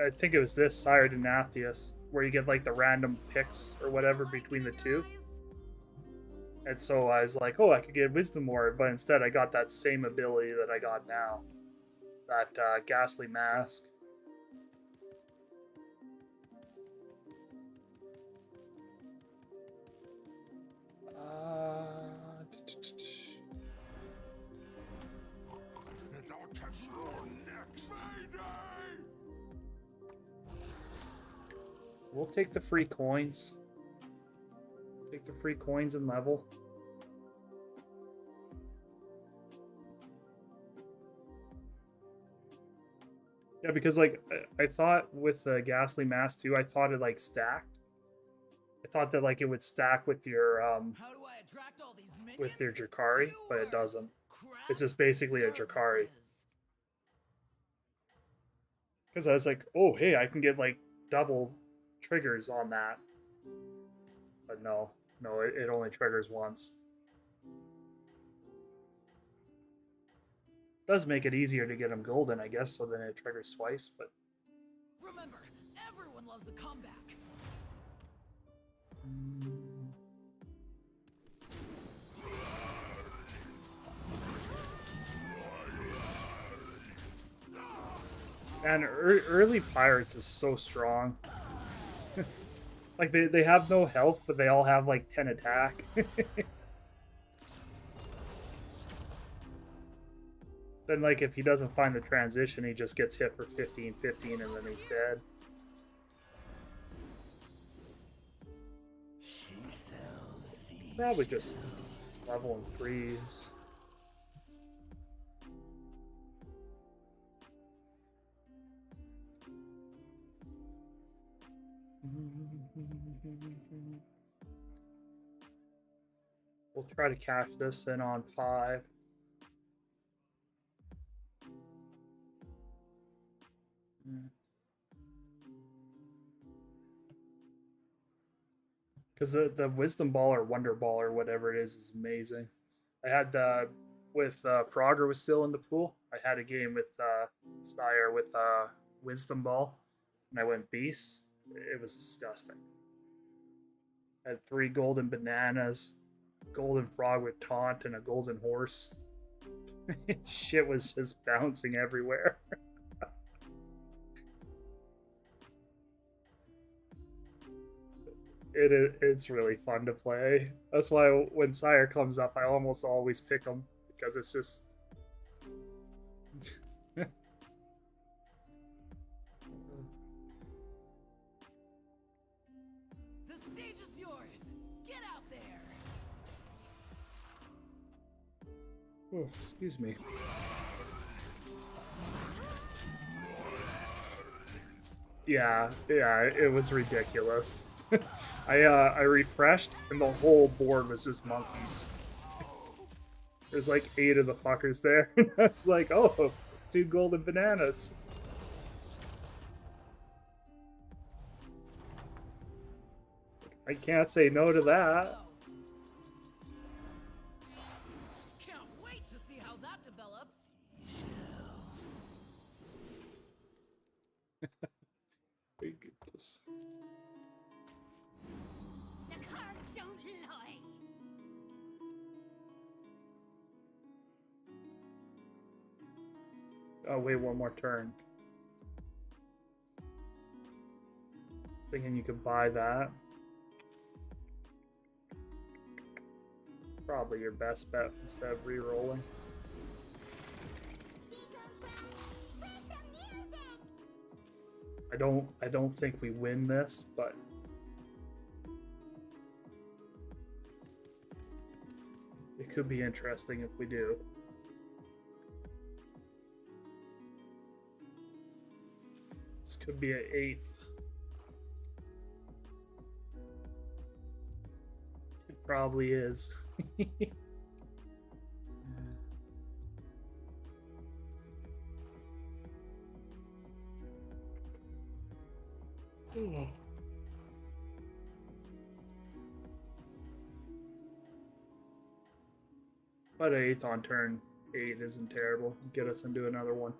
I think it was this Sire Denatheus, where you get like the random picks or whatever between the two. And so I was like, oh, I could get Wisdom Orb, but instead I got that same ability that I got now. That Ghastly Mask. And I'll catch you next. We'll take the free coins. Take the free coins and level. Yeah, because like I thought with the Ghastly Mask too, I thought it like stacked. I thought that like it would stack with your How do I attract all these minions? with your Drakari, but it doesn't. Craft It's just basically a Drakari. services. Because I was like, oh hey, I can get like double triggers on that. But no, it only triggers once. Does make it easier to get them golden, I guess, so then it triggers twice, but Remember, everyone loves a comeback. and early pirates is so strong. Like they have no health, but they all have like 10 attack. Then like if he doesn't find the transition, he just gets hit for 15 and then he's dead. Probably just level and freeze. We'll try to cash this in on 5. Because the Wisdom Ball or Wonder Ball or whatever it is amazing. I had with Frogger was still in the pool. I had a game with Sire with Wisdom Ball, and I went Beast. It was disgusting. I had 3 golden bananas, golden frog with taunt, and a golden horse. Shit was just bouncing everywhere. It's really fun to play. That's why when Sire comes up, I almost always pick him, because it's just... The stage is yours. Get out there. Oh, excuse me. Yeah, it was ridiculous. I refreshed and the whole board was just monkeys. There's like 8 of the fuckers there. I was like, oh, it's 2 golden bananas. I can't say no to that. Can't wait to see how that develops. Goodness. The cards don't lie. Oh, wait, one more turn. Thinking you could buy that. Probably your best bet instead of re-rolling. I don't think we win this, but it could be interesting if we do. Could be an 8th. It probably is. Oh. But an 8th on turn 8 isn't terrible. Get us into another one.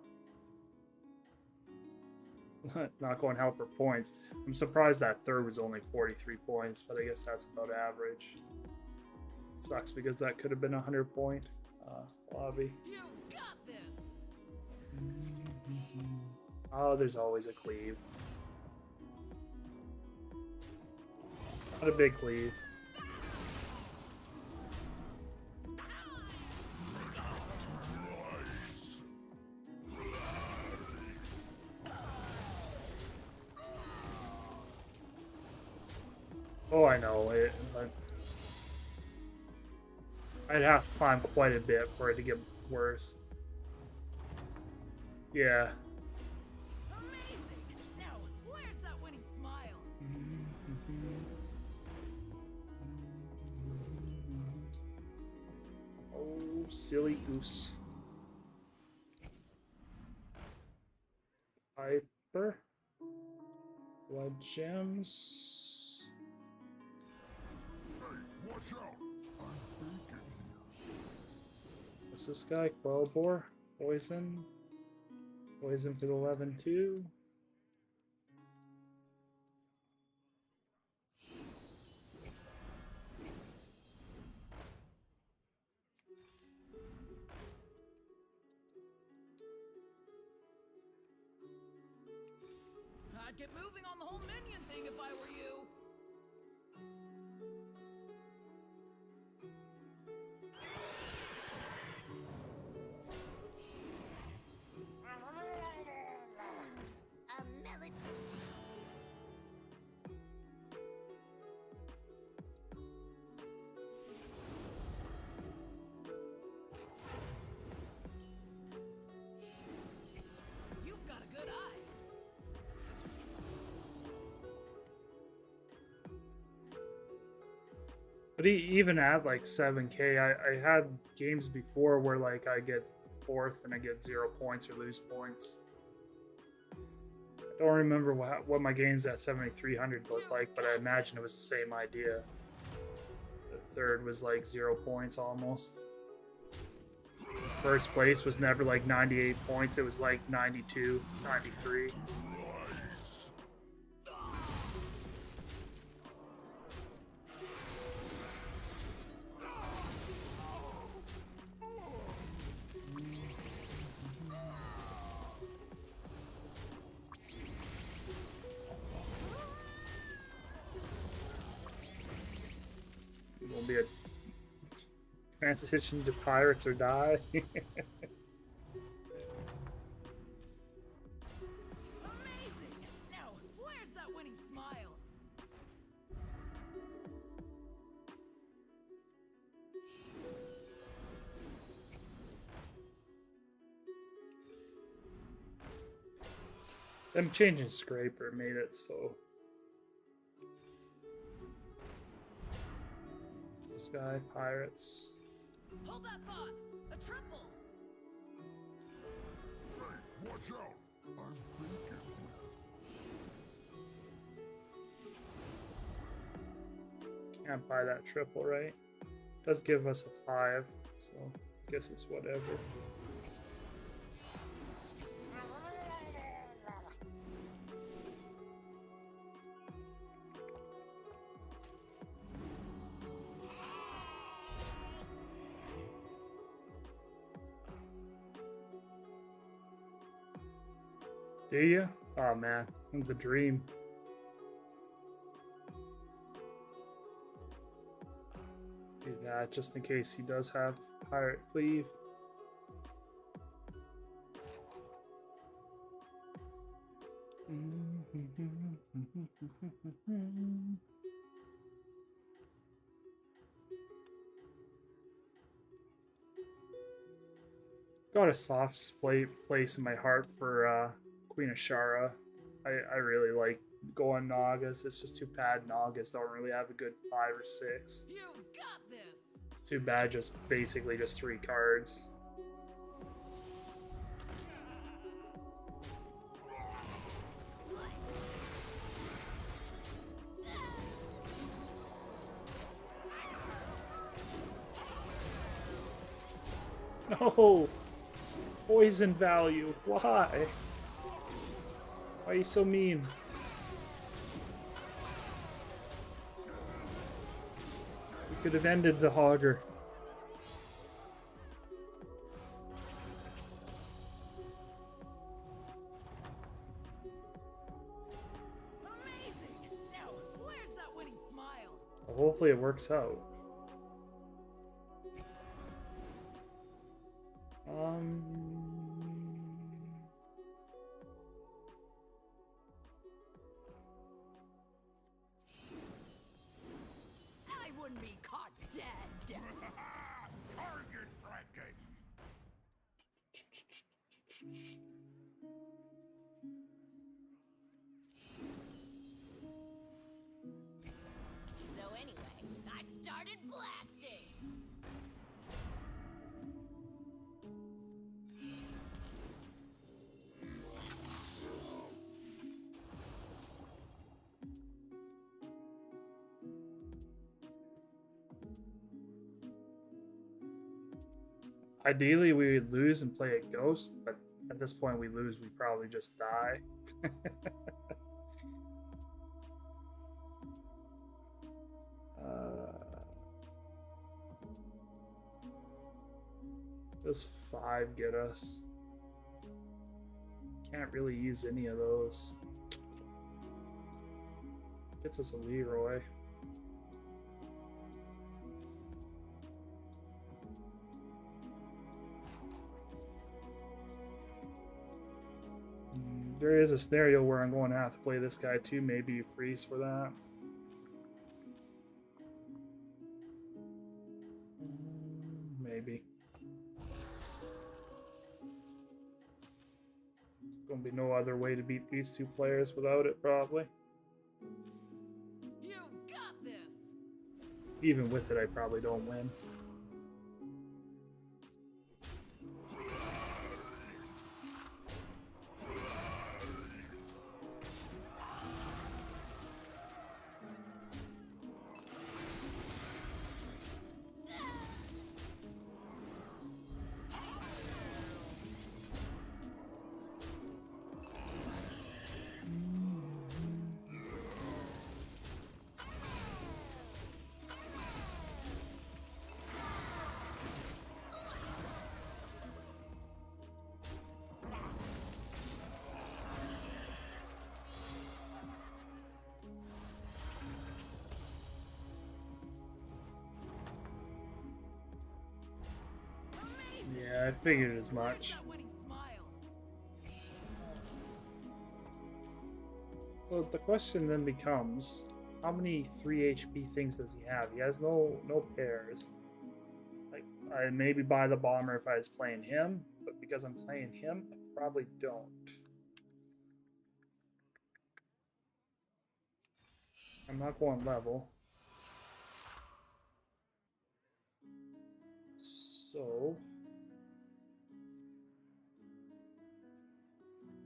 Not going help for points. I'm surprised that third was only 43 points, but I guess that's about average. Sucks because that could have been a 100-point lobby. You got this. Oh, there's always a cleave. Not a big cleave. Oh, I know it, but I'd have to climb quite a bit for it to get worse. Yeah. Amazing. Now, where's that winning smile? Oh, silly goose. Piper. Blood gems. Watch out! I'm thinking. What's this guy? Bofur? Poison? Poison for the 11 too. I'd get moving on the whole minion thing if I were you. A melon. You've got a good eye. But even at like 7K, I had games before where like I get 4th and I get 0 points or lose points. I don't remember what my games at 7300 looked like, but I imagine it was the same idea. The 3rd was like 0 points almost. First place was never like 98 points, it was like 92, 93. Will be a transition to pirates or die. Amazing. Now, where's that winning smile? Them changing Scraper made it so. This guy, pirates. Hold that thought. A triple. Hey, watch out! I'm thinking. Can't buy that triple, right? Does give us a 5, so I guess it's whatever. Do you? Oh man, it's a dream. Do that just in case he does have pirate cleave. Got a soft place in my heart for Queen Ashara. I really like going Nagas. It's just too bad Nagas don't really have a good 5 or 6. You got this. It's too bad just basically just 3 cards. No! Poison value. Why? Why are you so mean? We could have ended the Hogger. Amazing. Now, where's that winning smile? Well, hopefully it works out. I wouldn't be caught dead. Target practice. So anyway, I started blasting. Ideally, we would lose and play a ghost, but at this point we lose, we probably just die. Does 5 get us? Can't really use any of those. Gets us a Leroy. There is a scenario where I'm going to have to play this guy too. Maybe you freeze for that. Maybe. There's going to be no other way to beat these 2 players without it, probably. You got this. Even with it, I probably don't win. Yeah, I figured as much. That winning smile. So the question then becomes, how many 3 HP things does he have? He has no pairs. Like, I maybe buy the bomber if I was playing him, but because I'm playing him, I probably don't. I'm not going level. So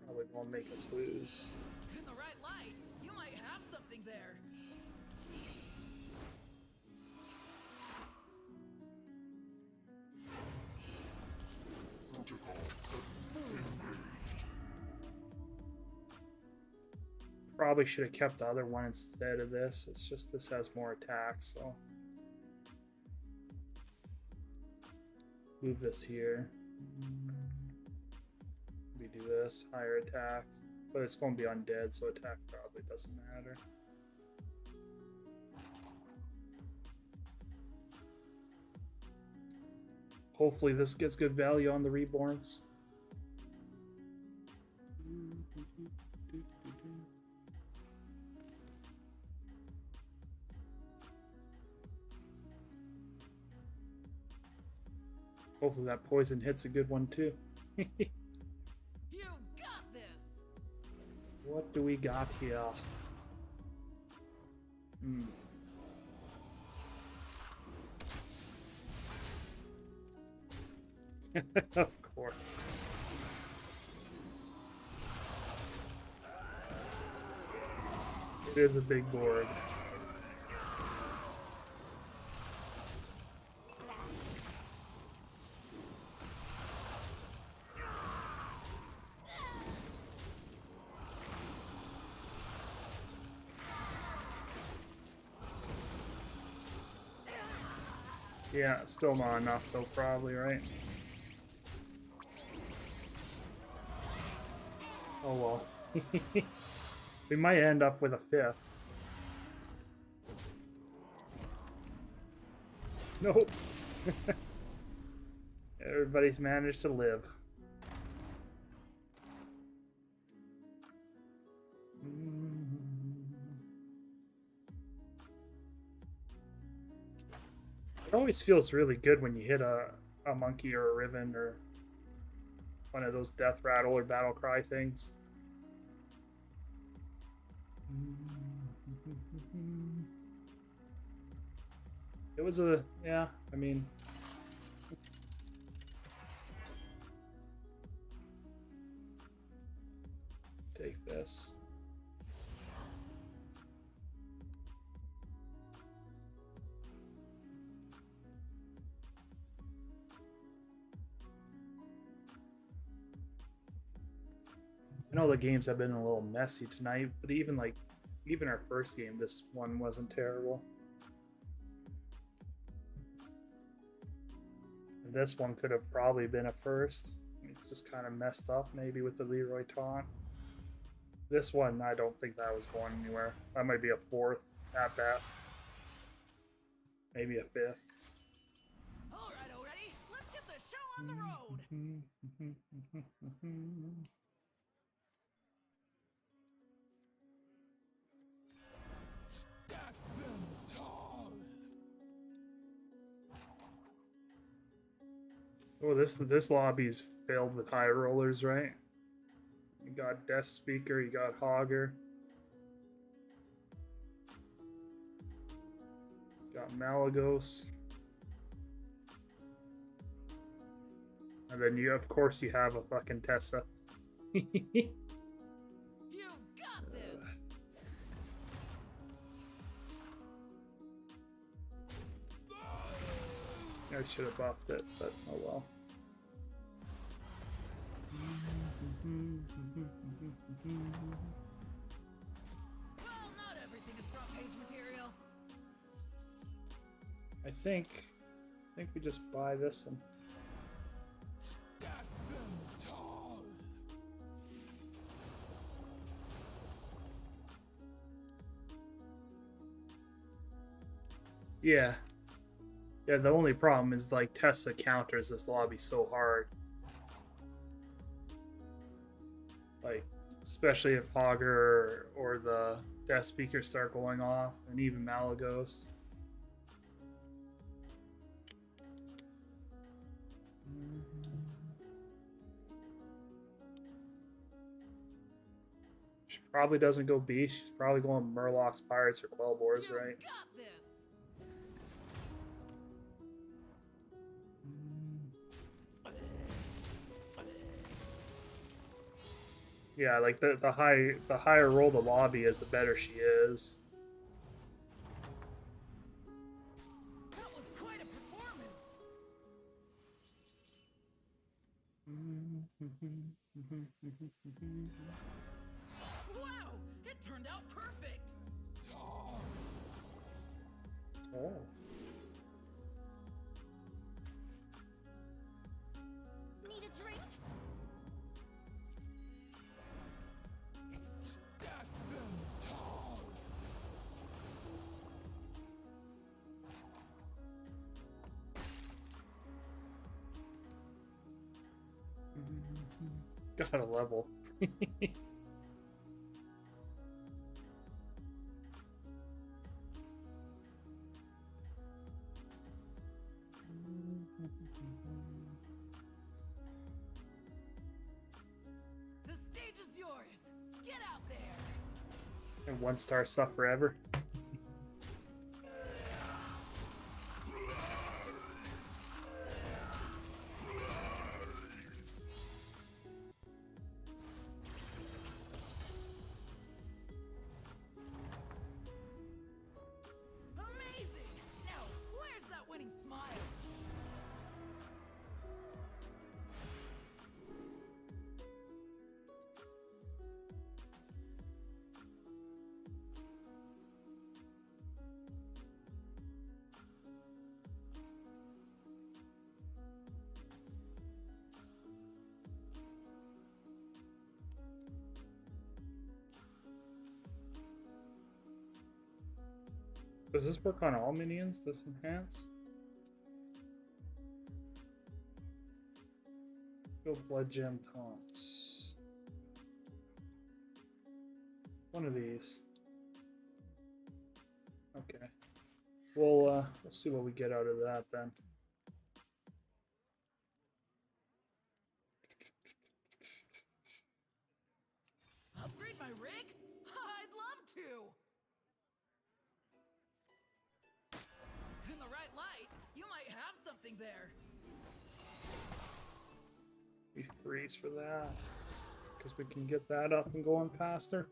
probably won't make us lose. In the right light, you might have something there. Probably should have kept the other one instead of this. It's just this has more attack, so move this here. We do this, higher attack, but it's going to be undead, so attack probably doesn't matter. Hopefully this gets good value on the reborns. Hopefully that poison hits a good one too. You got this. What do we got here? Of course. It is a big board. Yeah, still not enough though, probably, right? Oh well. We might end up with a 5th. Nope. Everybody's managed to live. It always feels really good when you hit a monkey or a ribbon or one of those death rattle or battle cry things. It was a, yeah, I mean, take this. I know the games have been a little messy tonight, but even our first game, this one wasn't terrible. And this one could have probably been a first. It's just kind of messed up maybe with the Leroy taunt. This one, I don't think that was going anywhere. That might be a 4th at best. Maybe a 5th. Alright, already. Let's get the show on the road. Stack them tall. Oh, this lobby's filled with high rollers, right? You got Death Speaker, you got Hogger. Got Malagos. And then you, of course, you have a fucking Tessa. You've got this. I should have buffed it, but oh well. Well, not everything is front page material. I think we just buy this and Stack them tall. yeah. Yeah, the only problem is like Tessa counters this lobby so hard. Like, especially if Hogger or the Death Speaker start going off, and even Malagos. She probably doesn't go Beast. She's probably going Murlocs, Pirates, or Quellbores, You right? got this. Yeah, like the higher roll the lobby is, the better she is. That was quite a performance. Wow, it turned out perfect. Tall. Oh. Need a drink? Stack them tall. Got a level. The stage is yours. Get out there. And 1-star stuff forever. Amazing! Now, where's that winning smile? Does this work on all minions, this enhance? Go blood gem taunts. One of these. Okay. We'll see what we get out of that then. Upgrade my rig? I'd love to! In the right light, you might have something there. We freeze for that. Because we can get that up and going faster.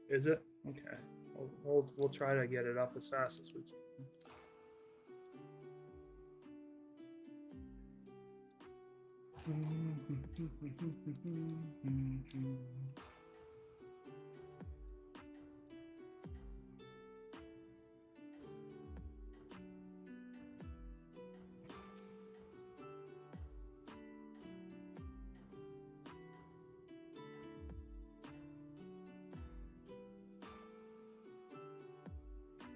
Is it? Okay. We'll try to get it up as fast as we can.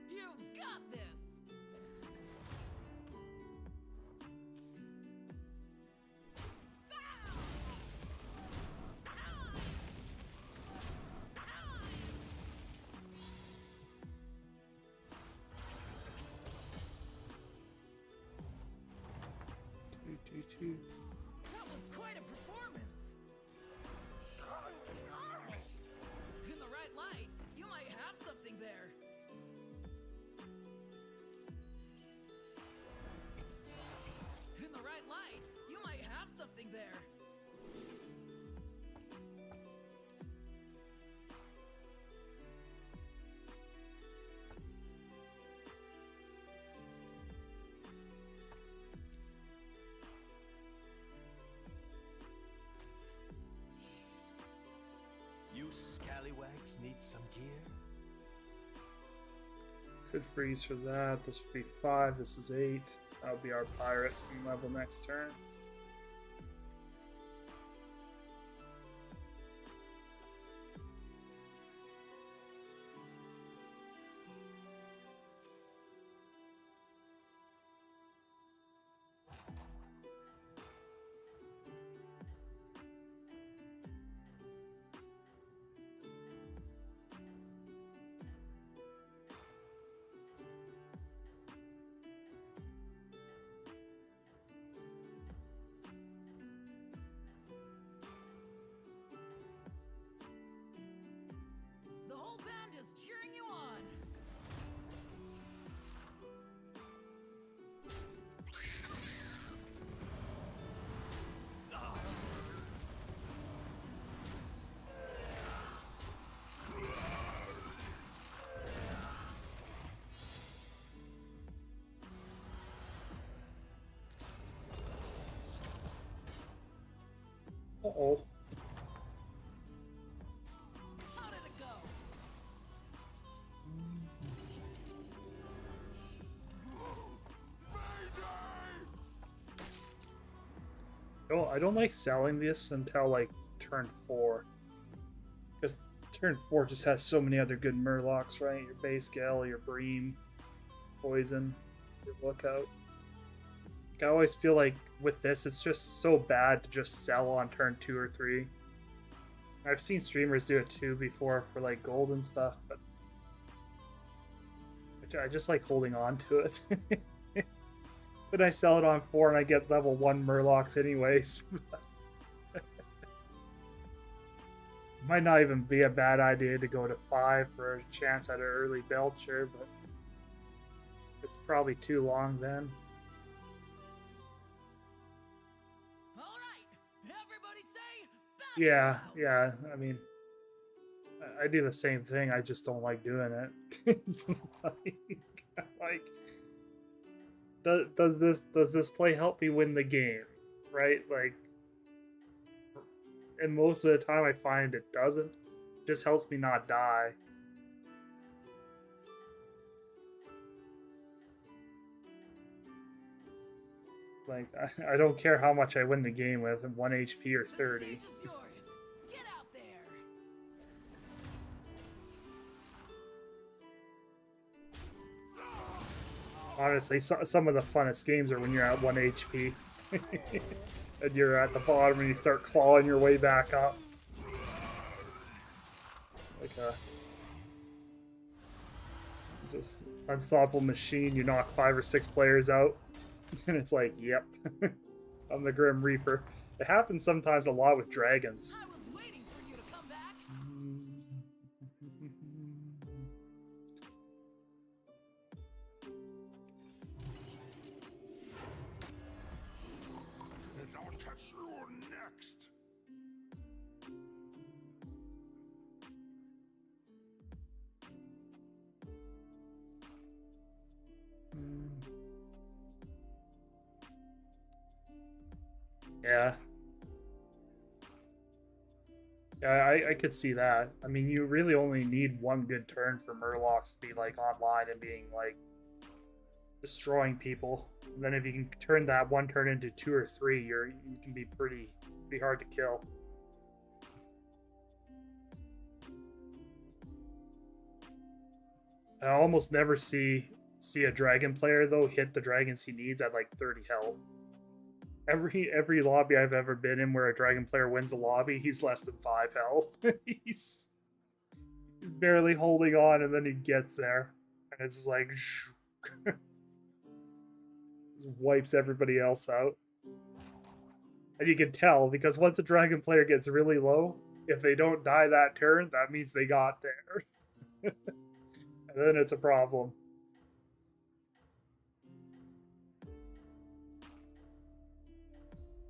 You've got this! That was quite a performance! In the right light, you might have something there. In the right light, you might have something there. You scallywags need some gear? Could freeze for that. This would be 5. This is 8. That'll be our pirate level next turn. The whole band is cheering you on. Uh-oh. How did it go? Oh, I don't like selling this until like turn 4. Because turn 4 just has so many other good murlocs, right? Your base gale, your bream, poison, your lookout. Like, I always feel like with this, it's just so bad to just sell on turn 2 or 3. I've seen streamers do it too before for like gold and stuff, but I just like holding on to it. But I sell it on 4 and I get level 1 murlocs anyways. Might not even be a bad idea to go to 5 for a chance at an early Belcher, but it's probably too long then. All right, everybody say Yeah, Battlegrounds. yeah. I mean, I do the same thing. I just don't like doing it. like, does this play help me win the game? Right? Like, and most of the time I find it doesn't. It just helps me not die. Like, I don't care how much I win the game with, 1 HP or 30. The stage is yours. Get out there. Honestly, some of the funnest games are when you're at 1 HP. And you're at the bottom and you start clawing your way back up. Like a just unstoppable machine, you knock 5 or 6 players out. And it's like, yep. I'm the Grim Reaper. It happens sometimes a lot with dragons. I was waiting for you to come back. And I'll catch you next. Yeah. Yeah, I could see that. I mean, you really only need one good turn for Murlocs to be, like, online and being, like, destroying people. And then if you can turn that one turn into 2 or 3, you can be pretty hard to kill. I almost never see a dragon player, though, hit the dragons he needs at, like, 30 health. Every lobby I've ever been in where a dragon player wins a lobby, he's less than 5 health. he's barely holding on, and then he gets there, and it's just like just wipes everybody else out. And you can tell because once a dragon player gets really low, if they don't die that turn, that means they got there, and then it's a problem.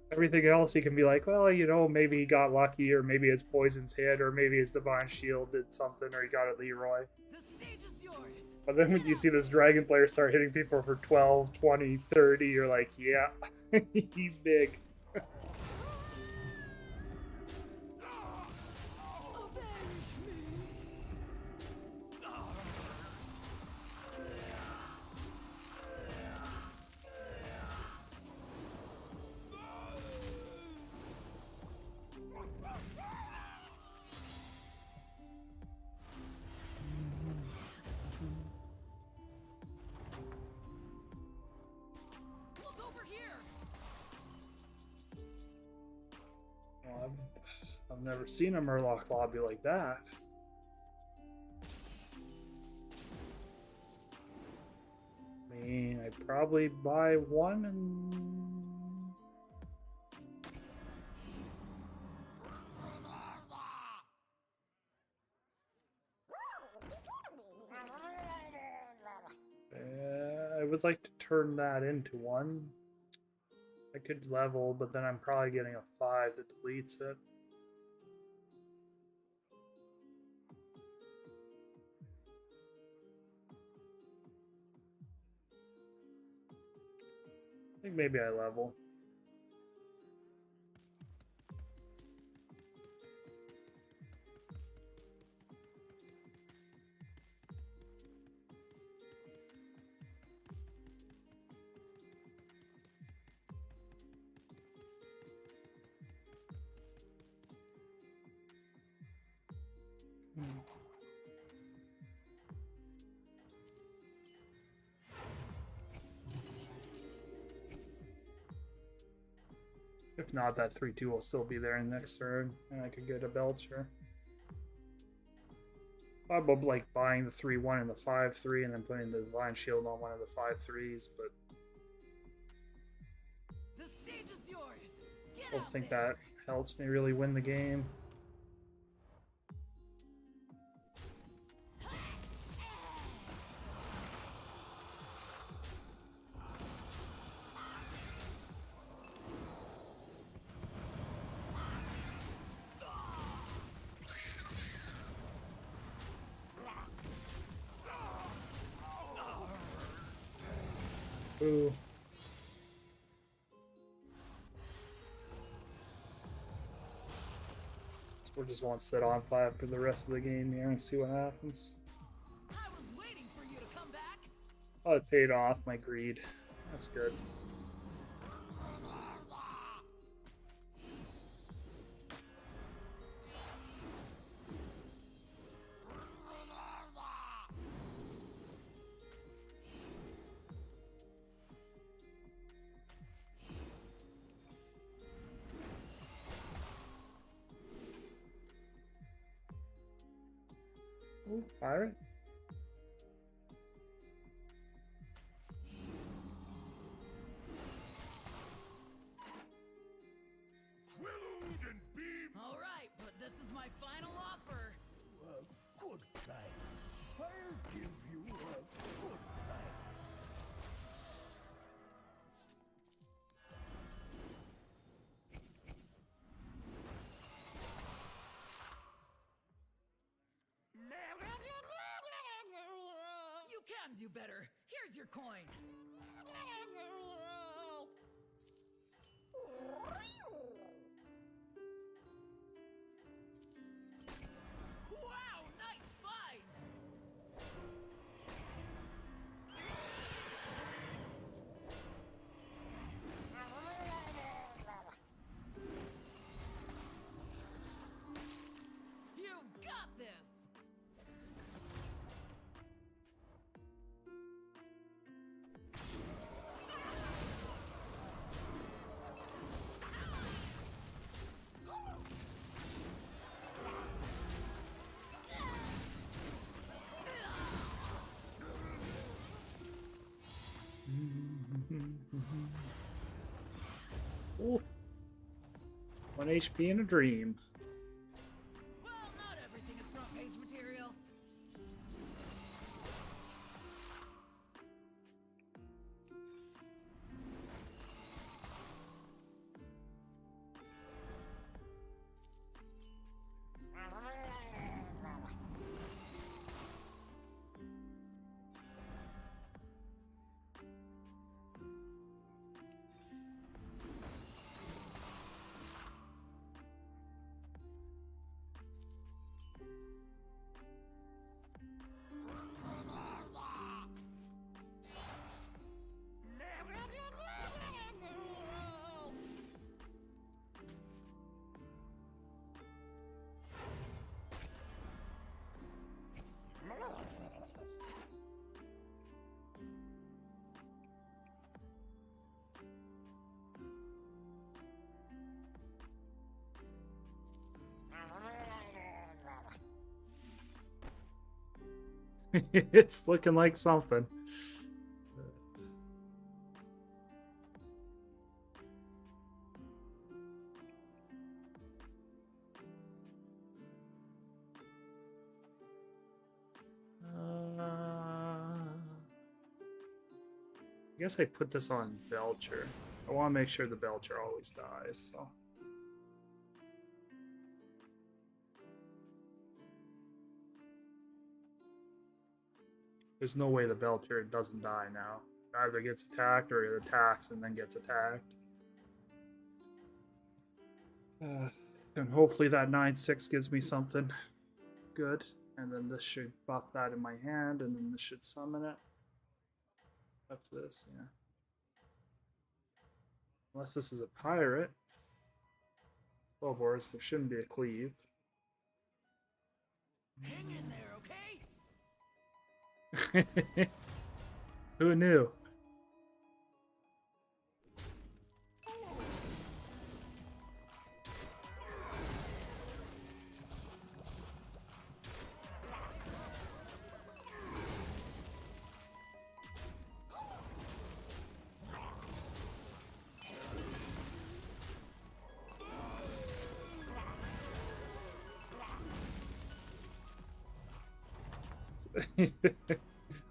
Everything else, you can be like, well, you know, maybe he got lucky, or maybe his poison's hit, or maybe his divine shield did something, or he got a Leroy. The stage is yours. But then when you see this dragon player start hitting people for 12, 20, 30, you're like, yeah, he's big. Avenge me. Look over here. Well, I've never seen a Murloc lobby like that. I mean, I'd probably buy one and... I would like to turn that into one. I could level, but then I'm probably getting a 5 that deletes it. I think maybe I level. If not, that 3-2 will still be there in the next turn, and I could get a Belcher. Probably like buying the 3-1 and the 5-3, and then putting the Divine Shield on one of the 5-3s, but The stage is yours. Get I don't out think there. that helps me really win the game. Ooh. We just won't sit on 5 for the rest of the game here and see what happens. I was waiting for you to come back. Oh, it paid off my greed. That's good. Ooh, pirate. Willowed and beamed. All right, but this is my final offer. Good price. I'll give you a good price. You can do better. Here's your coin. Wow, nice find. You got this. Ooh. 1 HP in a dream. Well, not everything is front page material. It's looking like something. I guess I put this on Belcher. I want to make sure the Belcher always dies, so. There's no way the Belcher doesn't die now. It either gets attacked or it attacks and then gets attacked. And hopefully that 9/6 gives me something good. And then this should buff that in my hand, and then this should summon it. After this, yeah. Unless this is a pirate. Bofur, there shouldn't be a cleave. Hang in there, okay? Who knew?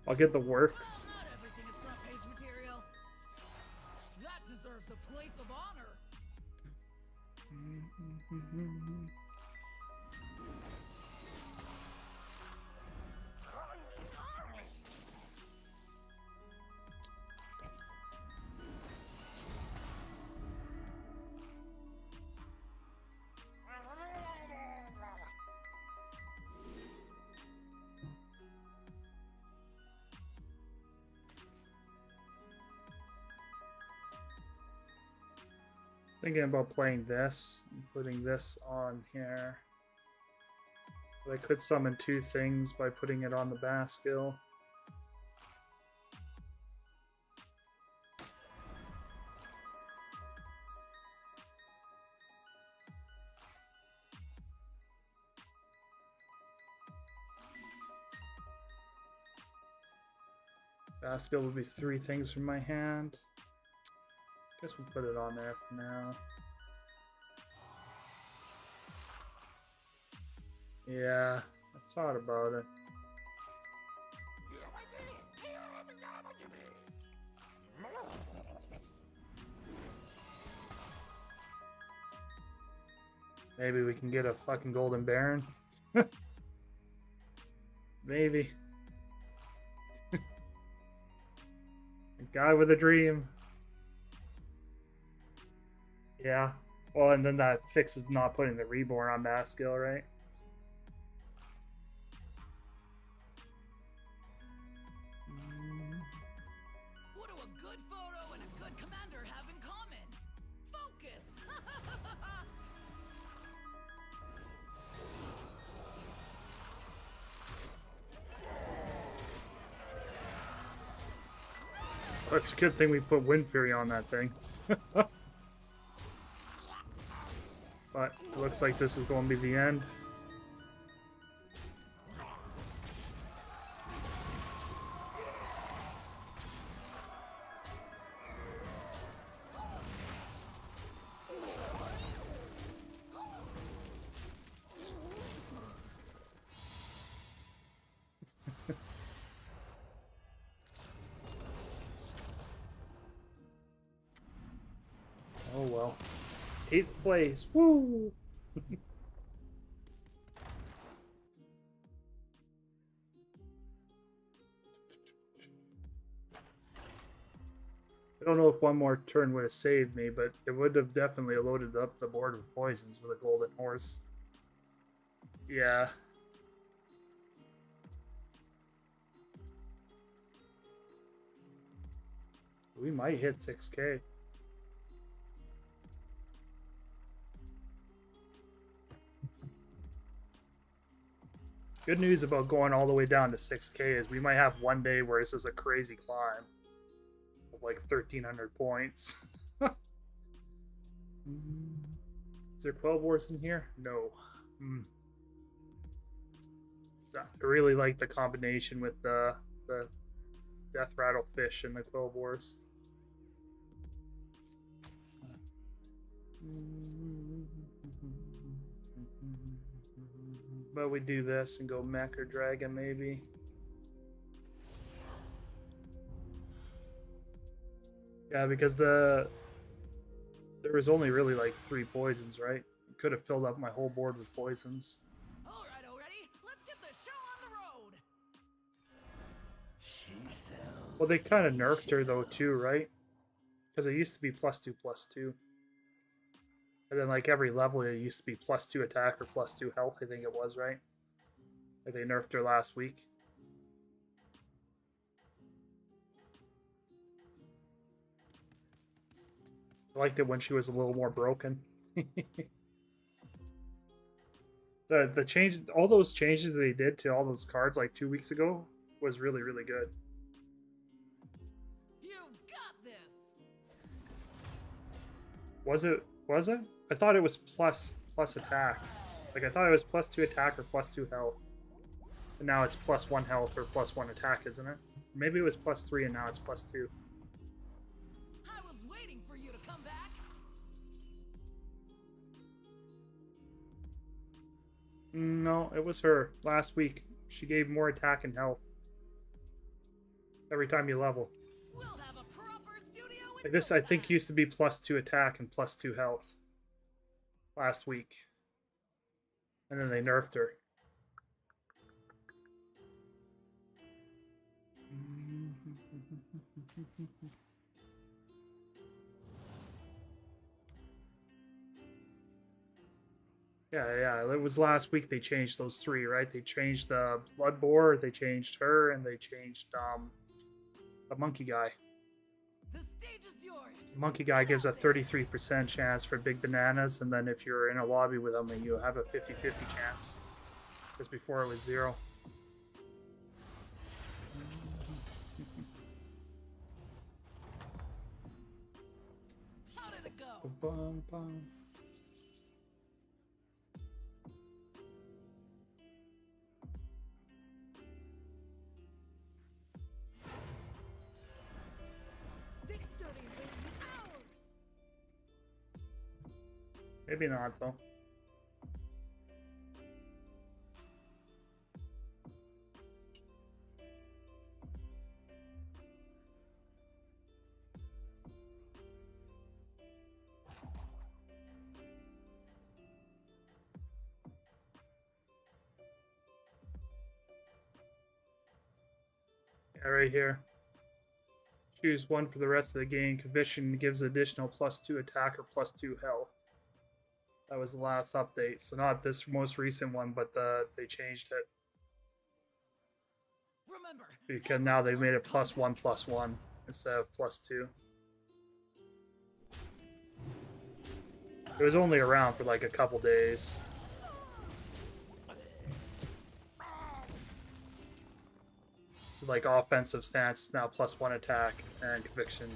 I'll get the works. Not everything is front page material. That deserves a place of honor. Thinking about playing this and putting this on here. But I could summon two things by putting it on the bass skill. Bass skill would be three things from my hand. Guess we'll put it on there for now. Yeah, I thought about it. Maybe we can get a fucking golden baron. Maybe. A guy with a dream. Yeah. Well, and then that fixes not putting the reborn on that skill, right? What do a good photo and a good commander have in common? Focus! That's a good thing we put Wind Fury on that thing. But it looks like this is going to be the end. Oh well. 8th place. Woo! I don't know if one more turn would have saved me, but it would have definitely loaded up the board with poisons with a golden horse. Yeah. We might hit 6K. Good news about going all the way down to 6K is we might have one day where this is a crazy climb of like 1,300 points. Is there 12 wars in here? No. I really like the combination with the Death Rattle Fish and the 12 wars. But we do this and go mech or dragon maybe. Yeah, because there was only really like 3 poisons, right? Could have filled up my whole board with poisons. Alright, already, let's get the show on the road! Well, they kind of nerfed her though too, right? Because it used to be +2/+2. And then like every level it used to be +2 attack or +2 health, I think it was, right? Like they nerfed her last week. I liked it when she was a little more broken. The change, all those changes they did to all those cards like 2 weeks ago was really, really good. You got this! Was it? Was it? I thought it was plus attack. Like I thought it was +2 attack or +2 health. And now it's +1 health or +1 attack, isn't it? Maybe it was +3 and now it's +2. I was waiting for you to come back! No, it was her. Last week. She gave more attack and health. Every time you level. We'll have a proper studio in Like this, no I think, time. used to be +2 attack and +2 health. Last week. And then they nerfed her. Yeah, it was last week they changed those 3, right? They changed the Blood Boar, they changed her, and they changed the monkey guy. The stage is yours! yours. The monkey guy gives a 33% chance for big bananas, and then if you're in a lobby with him, you have a 50-50 chance. Because before it was 0. How did it go? Bum, bum. Victory will be ours. Maybe not, though. Yeah, right here. Choose one for the rest of the game. Conviction gives additional +2 attack or +2 health. That was the last update. So not this most recent one, but they changed it. Remember, Because now they've made it +1/+1 instead of +2. It was only around for like a couple days. So like offensive stance is now +1 attack, and conviction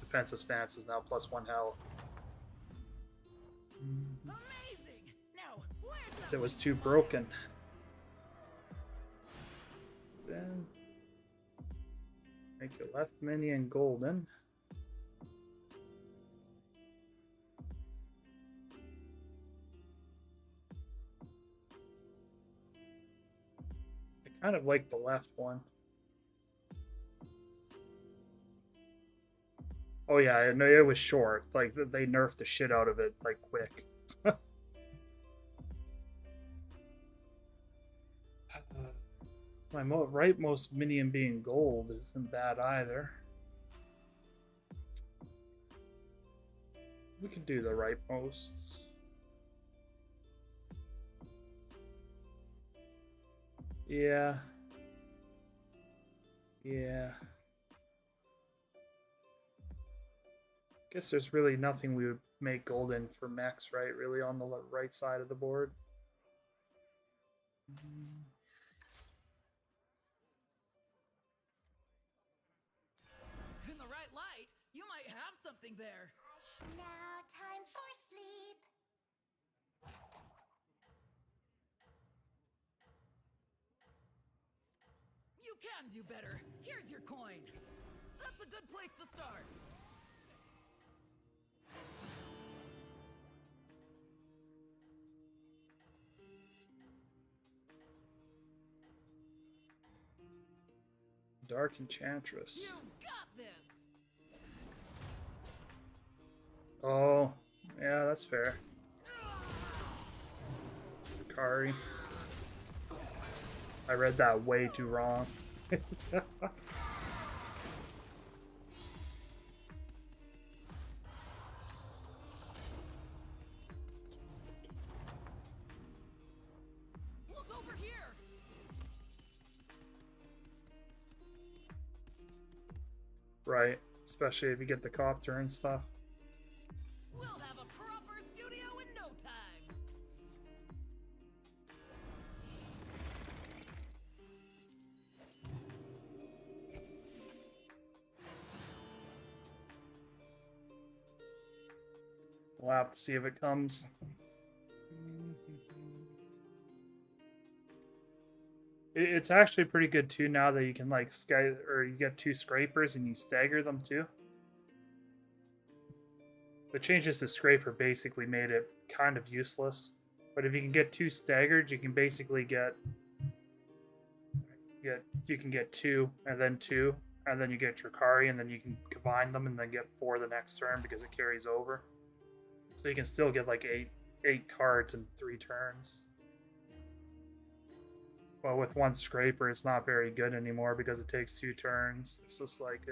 defensive stance is now +1 health. amazing. Now, where's So it was too broken. Then make your left minion golden. I kind of like the left one. Oh yeah, no, it was short. Like they nerfed the shit out of it, like quick. My rightmost minion being gold isn't bad either. We could do the rightmost. Yeah. Yeah. Guess there's really nothing we would make golden for mechs, right? Really on the right side of the board. in the right light? You might have something there. Now time for sleep. You can do better. Here's your coin. That's a good place to start. Dark Enchantress. You got this. Oh, yeah, that's fair. Akari. I read that way too wrong. Look over here. Right, especially if you get the copter and stuff. We'll have a proper studio in no time. We'll have to see if it comes. It's actually pretty good too now that you can like or you get 2 scrapers and you stagger them too. The changes to scraper basically made it kind of useless, but if you can get 2 staggered, you can basically get you can get 2 and then 2 and then you get your Kari and then you can combine them and then get 4 the next turn because it carries over. So you can still get like 8 cards in 3 turns. But with 1 scraper, it's not very good anymore because it takes 2 turns. It's just like,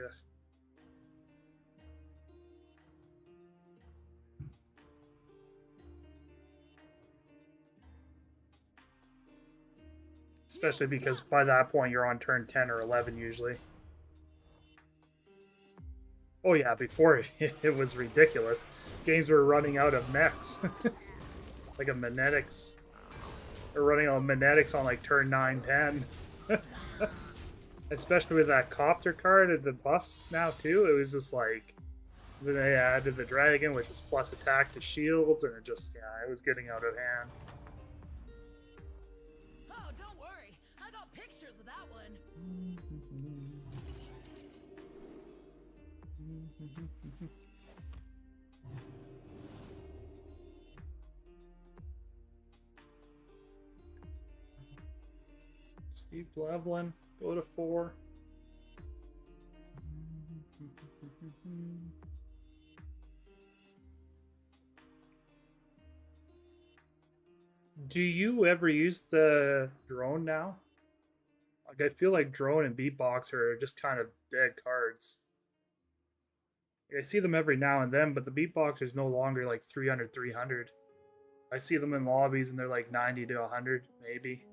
especially because by that point you're on turn 10 or 11 usually. Oh yeah, before it was ridiculous. Games were running out of mechs. Like a Manetics. They're running out of Manetics on like turn 9, 10. Especially with that copter card and the buffs now too. It was just like, then they added the dragon, which was plus attack to shields, and it just, yeah, it was getting out of hand. Oh, don't worry. I got pictures of that one. Steve Levelin, go to 4. Do you ever use the drone now? Like, I feel like drone and beatboxer are just kind of dead cards. I see them every now and then, but the beatboxer is no longer like 300, 300. I see them in lobbies and they're like 90 to 100, maybe.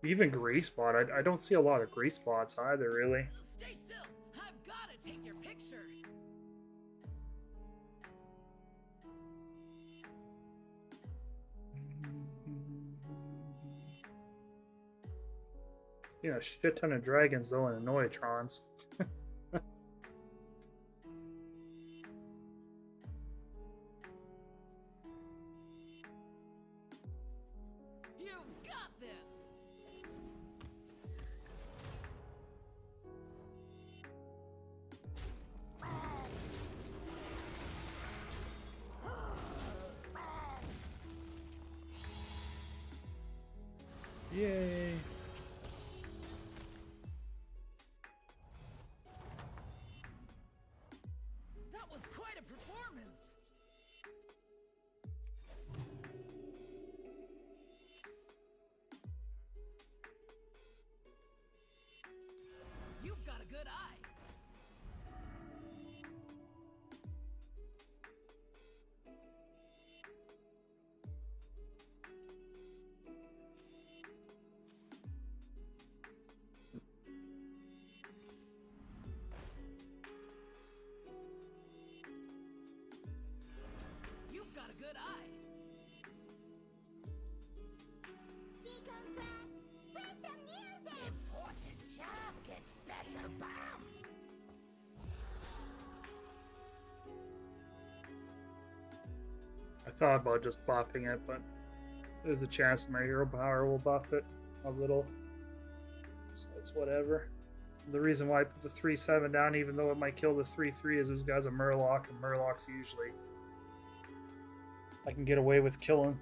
Even grease spot, I don't see a lot of grease spots either, really. Stay still. I've got to take your picture. You know, a shit ton of dragons though and Annoyatrons. You got this. Yay! That was quite a performance. You've got a good eye. You've got a good eye. Decompress. Play some music. Important job gets special bomb. I thought about just buffing it, but there's a chance my hero power will buff it a little. So it's whatever. The reason why I put the 3/7 down, even though it might kill the 3/3, is this guy's a Murloc, and Murlocs usually I can get away with killing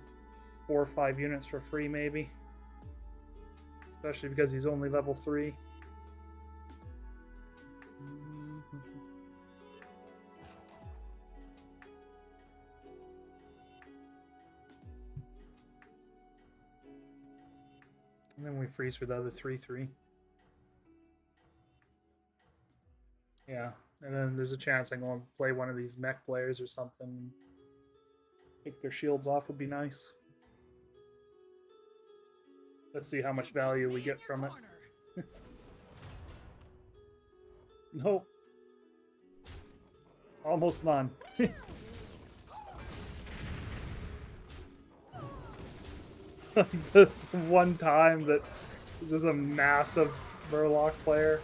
4 or 5 units for free, maybe. Especially because he's only level 3. And then we freeze for the other 3/3. Yeah, and then there's a chance I go and play one of these mech players or something. Take their shields off would be nice. Let's see how much value we get from it. Nope. Almost none. The one time that this is a massive Murloc player.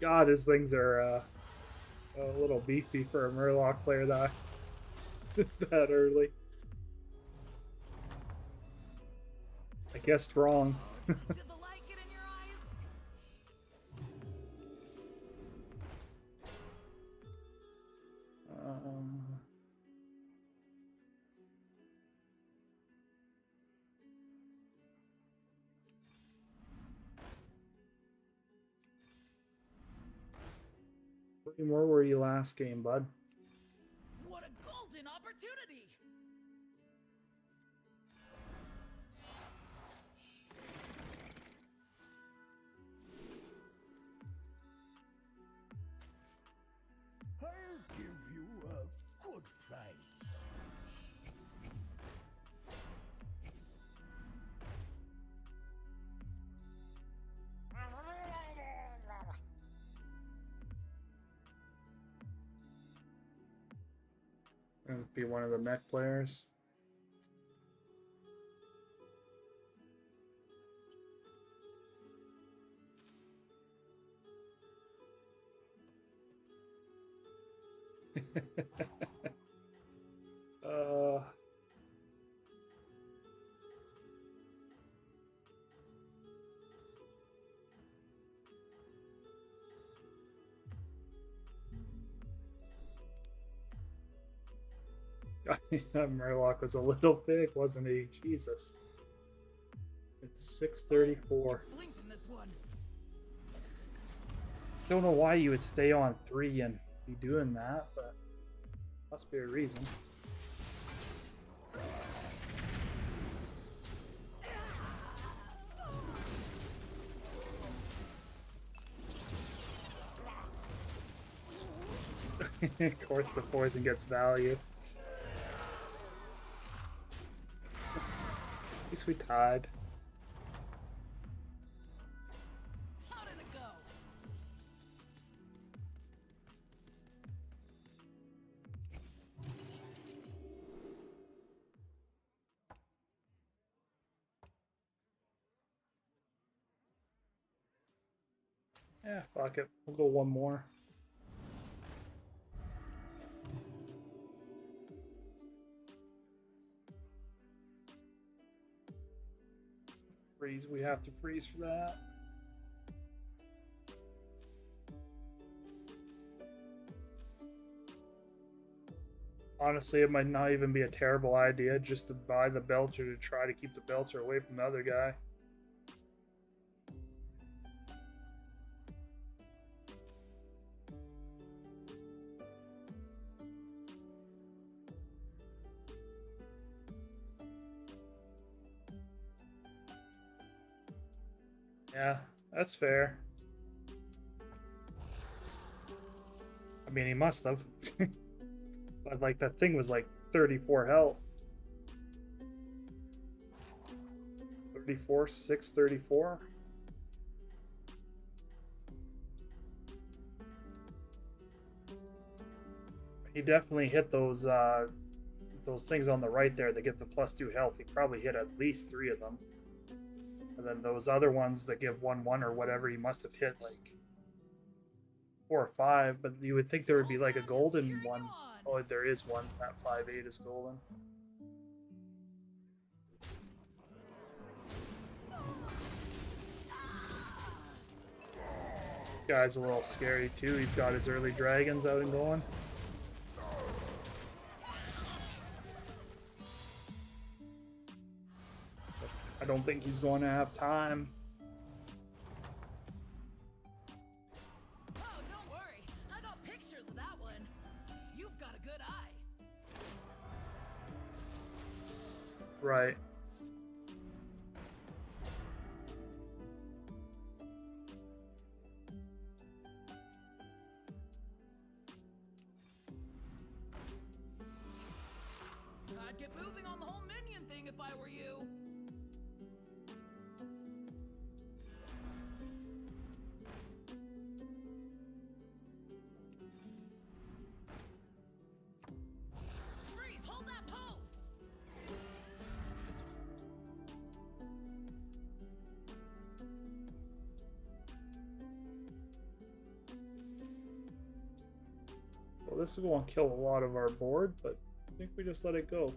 God, his things are a little beefy for a Murloc player that that early. I guessed wrong. Did the light get in your eyes? Where were you last game, bud? What a golden opportunity! price. Gonna be one of the mech players. uh Murloc was a little big, wasn't he? Jesus. It's 6:34. Blinked in this one. Don't know why you would stay on 3 and be doing that, but must be a reason. Of course the poison gets value. At least we tied. How did it go? Yeah, fuck it. We'll go one more. Freeze, we have to freeze for that. Honestly, it might not even be a terrible idea just to buy the Belcher to try to keep the Belcher away from the other guy. Yeah, that's fair. I mean, he must have. But, like, that thing was, like, 34 health. 34, 634. He definitely hit those things on the right there that give the +2 health. He probably hit at least 3 of them. And then those other ones that give 1/1 or whatever, he must have hit like 4 or 5. But you would think there would be like a golden one. Oh, there is one. That 5/8 is golden. Guy's a little scary too. He's got his early dragons out and going. I don't think he's going to have time. Oh, don't worry. I got pictures of that one. You've got a good eye. Right. I'd get moving on the whole minion thing if I were you. Freeze, hold that pose. Well, this is going to kill a lot of our board, but I think we just let it go.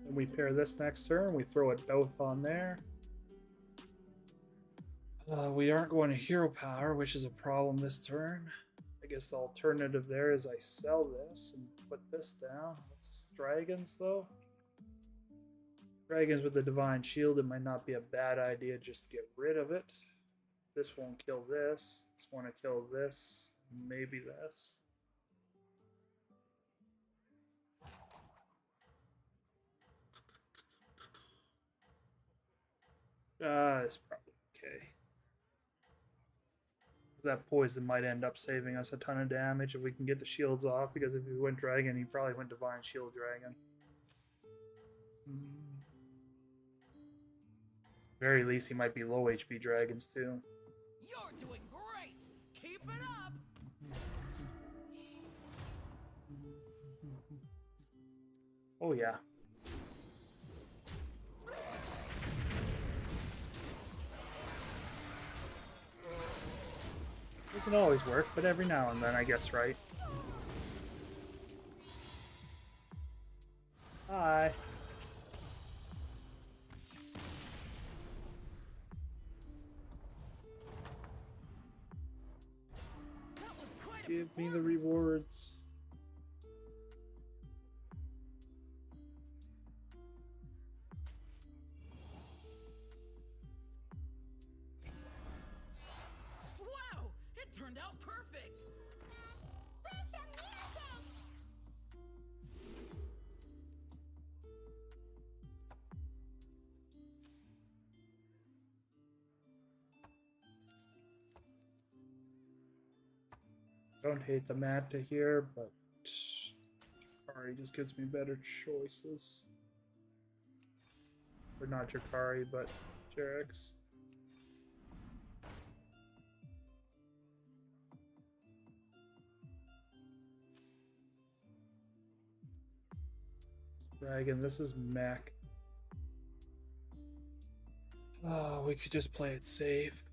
And we pair this next turn, we throw it both on there. We aren't going to hero power, which is a problem this turn. I guess the alternative there is I sell this and put this down. It's dragons though. Dragons with the divine shield, it might not be a bad idea just to get rid of it. This won't kill this. This want to kill this. Maybe this. It's probably okay. That poison might end up saving us a ton of damage if we can get the shields off, because if we went Dragon, he probably went Divine Shield Dragon. Very least, he might be low HP dragons too. You're doing great. Keep it up. Oh yeah. Doesn't always work, but every now and then I guess, right? Hi. That was quite a Give me the rewards. Wow, it turned out perfect. Slysssa music! Don't hate the Mata here, but Jakari just gives me better choices. Or not Jakari, but Jarex. Dragon, this is mech. Oh, we could just play it safe.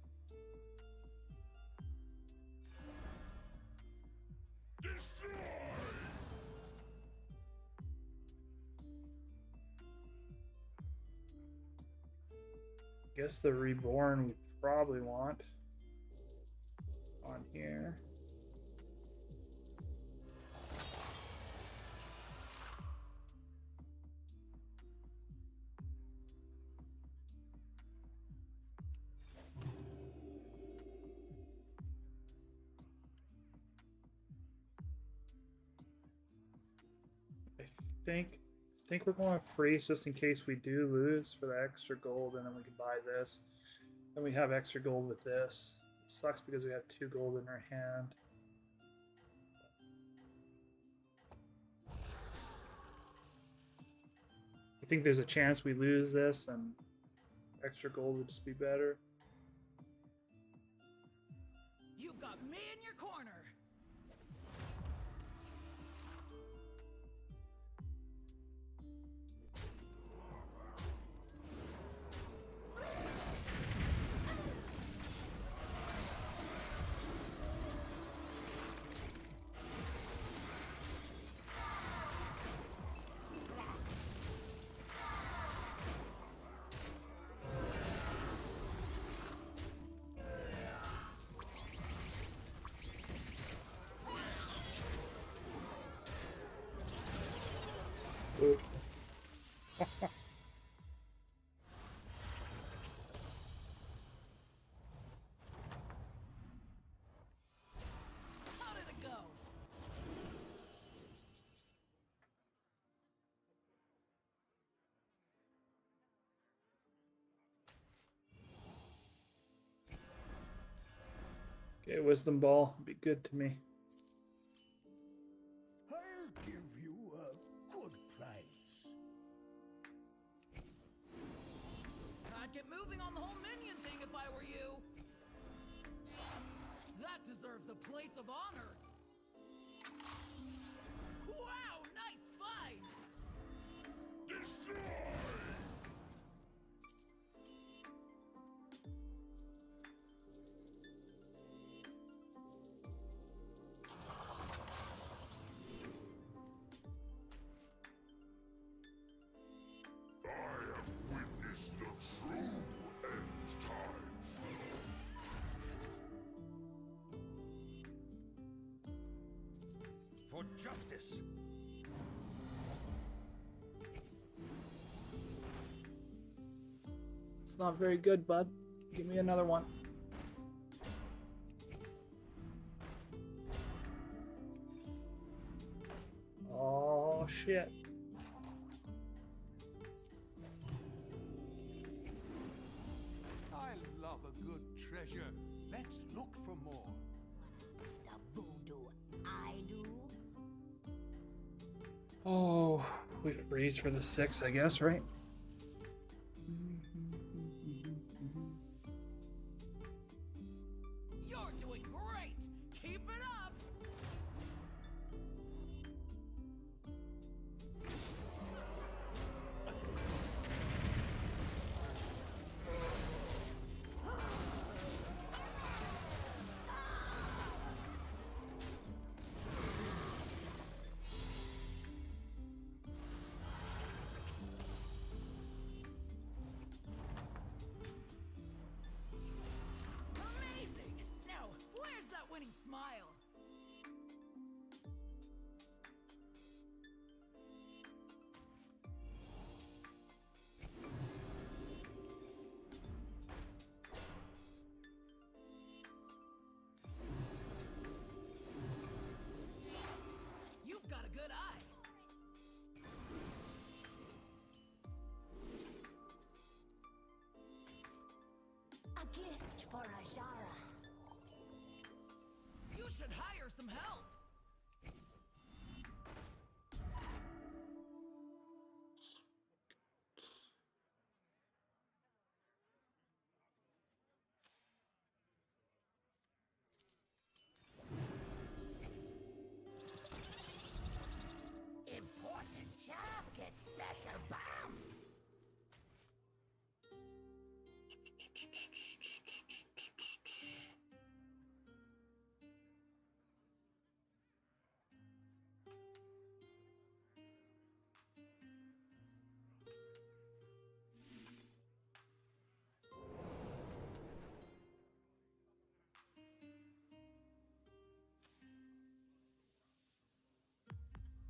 Guess the Reborn we probably want on here. I think we're going to freeze just in case we do lose for the extra gold, and then we can buy this. Then we have extra gold with this. It sucks because we have 2 gold in our hand. I think there's a chance we lose this, and extra gold would just be better. You've got me in your corner. Ooh. How did it go? Okay, Wisdom Ball would be good to me. I'll give you a good price. I'd get moving on the whole minion thing if I were you. That deserves a place of honor. Wow, nice fight! I have witnessed the true end time. For justice. It's not very good, bud. Give me another one. Oh, shit. love a good treasure. Let's look for more. The voodoo I do. Oh, we freeze for the 6, I guess, right? You're doing great! Keep it up! Amazing! Now, where's that winning smile? You've got a good eye. A gift for Ajara. You should hire some help. Important job gets special bomb.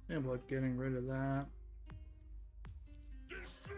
Yeah, about getting rid of that. Destroy!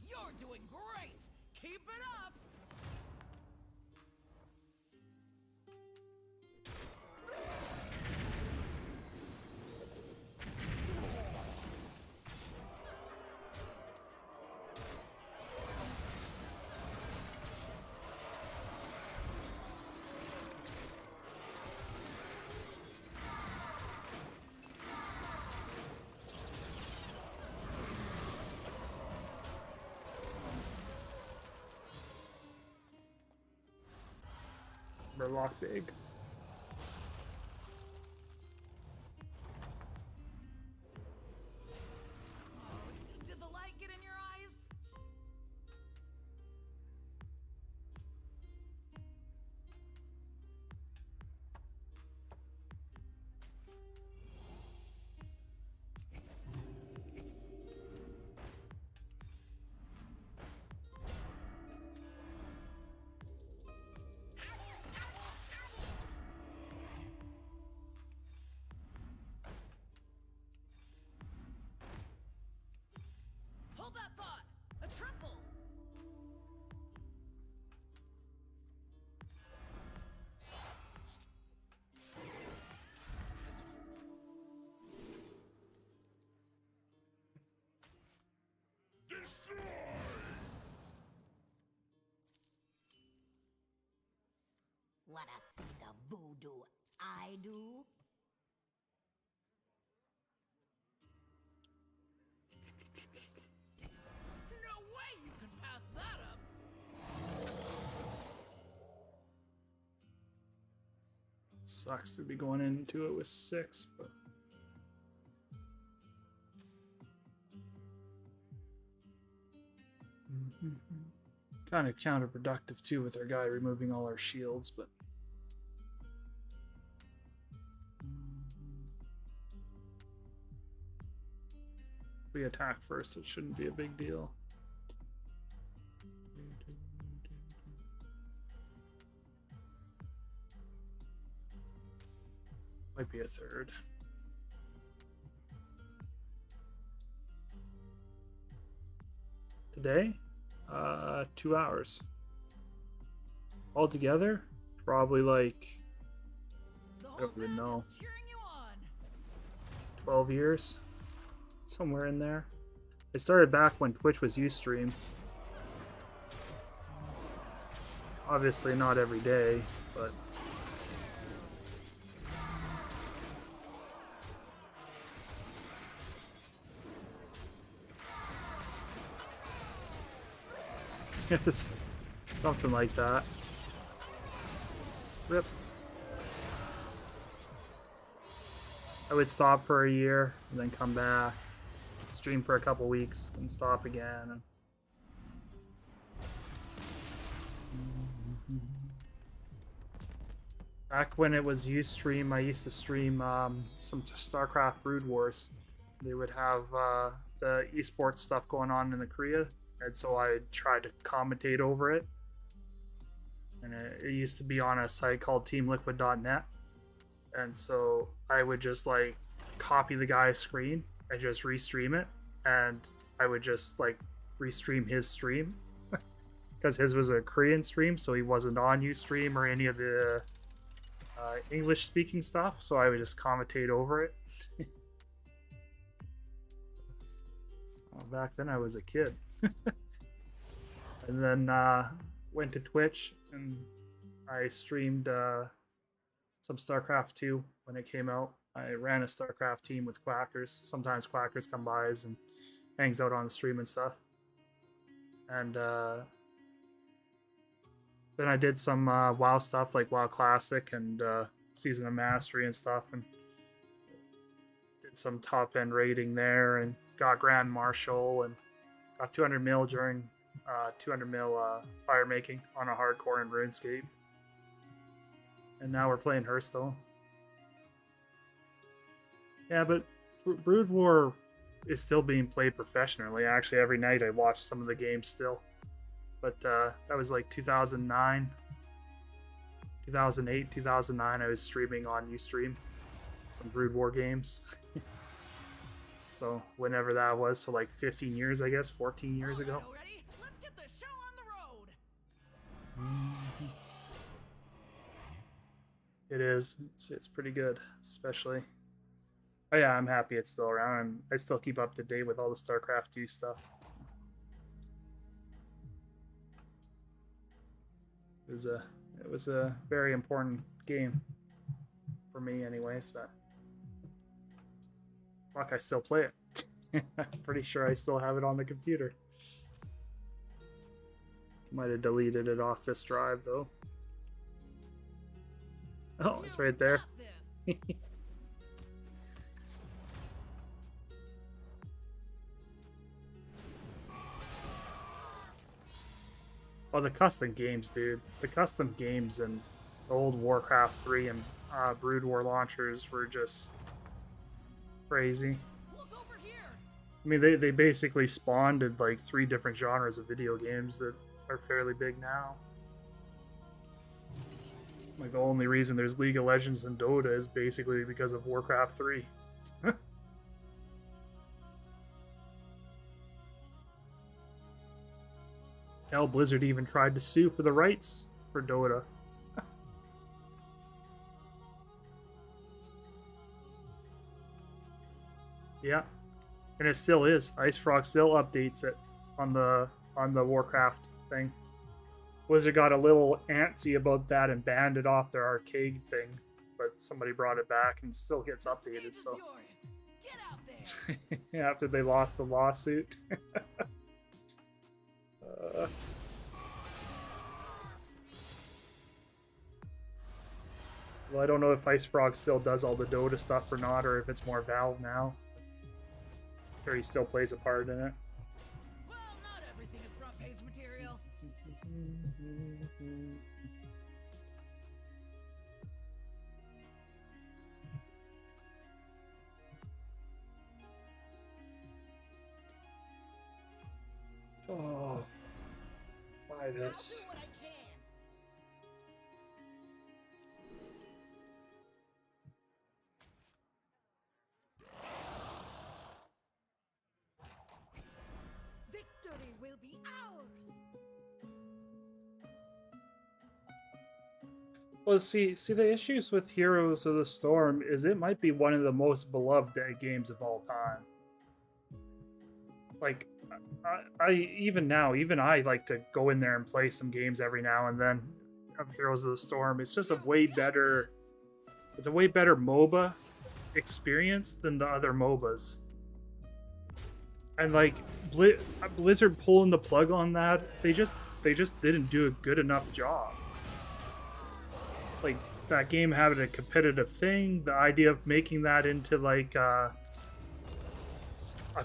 You're doing great! Keep it up! Murloc big. Did the light get in your eyes? Hold that thought! A triple! Destroy! Wanna see the voodoo I do? No way you can pass that up! Sucks to be going into it with 6, but kind of counterproductive too with our guy removing all our shields, but We attack first, it shouldn't be a big deal. Might be a third. Today? 2 hours. Altogether? Probably like, I don't even know, 12 years? Somewhere in there. I started back when Twitch was Ustream. Obviously not every day, but something like that. Rip. I would stop for a year and then come back, stream for a couple weeks, then stop again. Back when it was Ustream, I used to stream some StarCraft Brood Wars. They would have the esports stuff going on in the Korea, and so I tried to commentate over it. And it used to be on a site called teamliquid.net. And so I would just like copy the guy's screen and just restream it. And I would just like restream his stream because his was a Korean stream, so he wasn't on Ustream or any of the English speaking stuff. So I would just commentate over it. Well, back then I was a kid. And then went to Twitch and I streamed some StarCraft 2 when it came out. I ran a StarCraft team with Quackers. Sometimes Quackers come by and hangs out on the stream and stuff. And then I did some WoW stuff like WoW Classic and Season of Mastery and stuff, and did some top end raiding there and got Grand Marshal and got 200 mil during 200 mil fire making on a hardcore in RuneScape. And now we're playing Hearthstone. Yeah, but Brood War is still being played professionally. Actually, every night I watch some of the games still. But that was like 2009, 2008, 2009. I was streaming on Ustream some Brood War games. So whenever that was, so like 15 years, I guess, 14 years ago. Let's get the show on the road. It is. It's pretty good, especially. Oh yeah, I'm happy it's still around, and I still keep up to date with all the StarCraft 2 stuff. It was a very important game for me, anyway. So, fuck, I still play it. I'm pretty sure I still have it on the computer. Might have deleted it off this drive though. Oh, it's right there. Oh, the custom games, dude. The custom games and the old Warcraft 3 and Brood War launchers were just crazy. Look over here. I mean, they basically spawned in like 3 different genres of video games that are fairly big now. Like, the only reason there's League of Legends and Dota is basically because of Warcraft 3. Hell, Blizzard even tried to sue for the rights for Dota. Yeah, and it still is. IceFrog still updates it on the Warcraft thing. Blizzard got a little antsy about that and banned it off their arcade thing, but somebody brought it back and it still gets updated. So Get out there. after they lost the lawsuit. Well, I don't know if IceFrog still does all the Dota stuff or not, or if it's more Valve now. Or he still plays a part in it. Well, not everything is front page material. this. I'll do what I can. Victory will be ours. Well, see, the issues with Heroes of the Storm is it might be one of the most beloved dead games of all time. Like, I even now, even I like to go in there and play some games every now and then of Heroes of the Storm. It's just a way better, it's a way better MOBA experience than the other MOBAs. And like Blizzard pulling the plug on that, they just didn't do a good enough job. Like that game having a competitive thing, the idea of making that into like a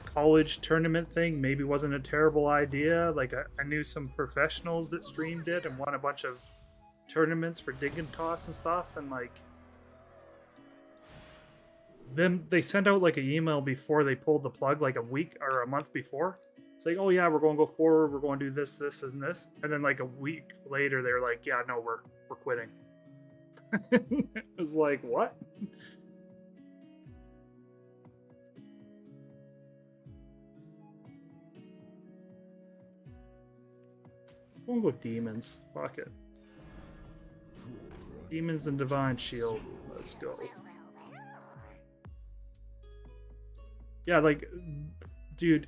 college tournament thing maybe wasn't a terrible idea. Like I knew some professionals that streamed it and won a bunch of tournaments for dig and toss and stuff, and like then they sent out like an email before they pulled the plug, like a week or a month before. It's like, oh yeah, we're going to go forward, we're going to do this, this, and this. And then like a week later, they're like, yeah, no, we're quitting. It was like, what? We'll go demons. Fuck it. Demons and Divine Shield. Let's go. Yeah, like, dude,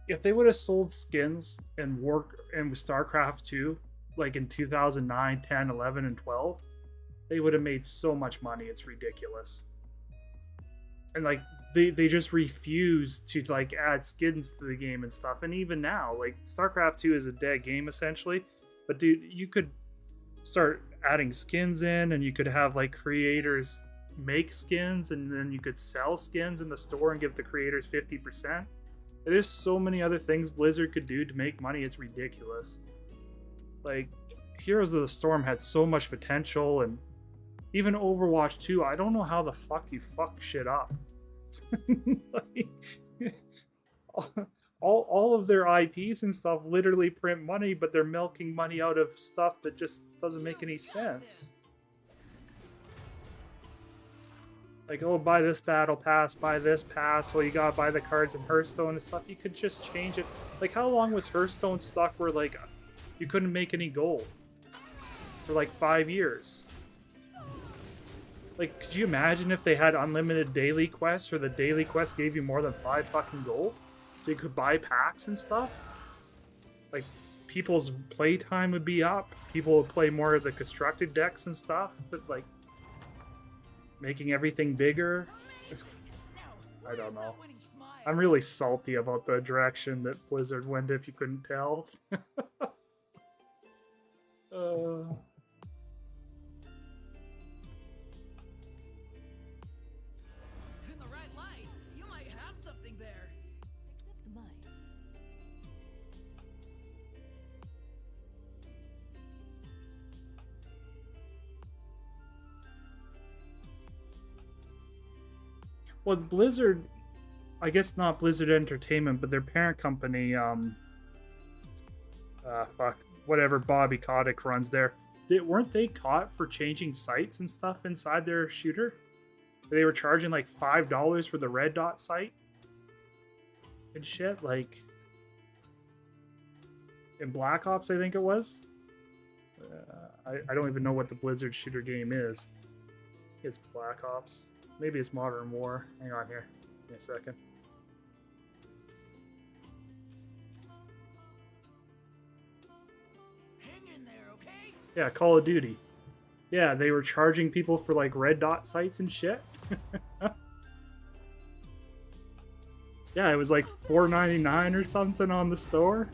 if they would have sold skins and StarCraft 2, like in 2009, 10, 11, and 12, they would have made so much money. It's ridiculous. And like, they just refuse to like add skins to the game and stuff. And even now, like, StarCraft 2 is a dead game essentially. But dude, you could start adding skins in, and you could have like creators make skins, and then you could sell skins in the store and give the creators 50%. There's so many other things Blizzard could do to make money. It's ridiculous. Like, Heroes of the Storm had so much potential, and even Overwatch 2, I don't know how the fuck you fuck shit up. Like, all of their IPs and stuff literally print money, but they're milking money out of stuff that just doesn't make any sense. Like, oh, buy this battle pass, buy this pass, well, you gotta buy the cards in Hearthstone and stuff. You could just change it. Like, how long was Hearthstone stuck where, like, you couldn't make any gold? For, like, 5 years. Like, could you imagine if they had unlimited daily quests, or the daily quest gave you more than 5 fucking gold? So you could buy packs and stuff? Like, people's playtime would be up. People would play more of the constructed decks and stuff, but, like, making everything bigger. I don't know. I'm really salty about the direction that Blizzard went, if you couldn't tell. In the right light, you might have something there. Except the mice. Well, Blizzard, I guess not Blizzard Entertainment, but their parent company, whatever Bobby Kotick runs there, weren't they caught for changing sites and stuff inside their shooter? They were charging like $5 for the red dot site and shit, like in Black Ops, I think it was. I don't even know what the Blizzard shooter game is. It's Black Ops. Maybe it's Modern War. Hang on here. Give me a second. Hang in there, okay? Yeah, Call of Duty. Yeah, they were charging people for like red dot sites and shit. Yeah, it was like $4.99 or something on the store.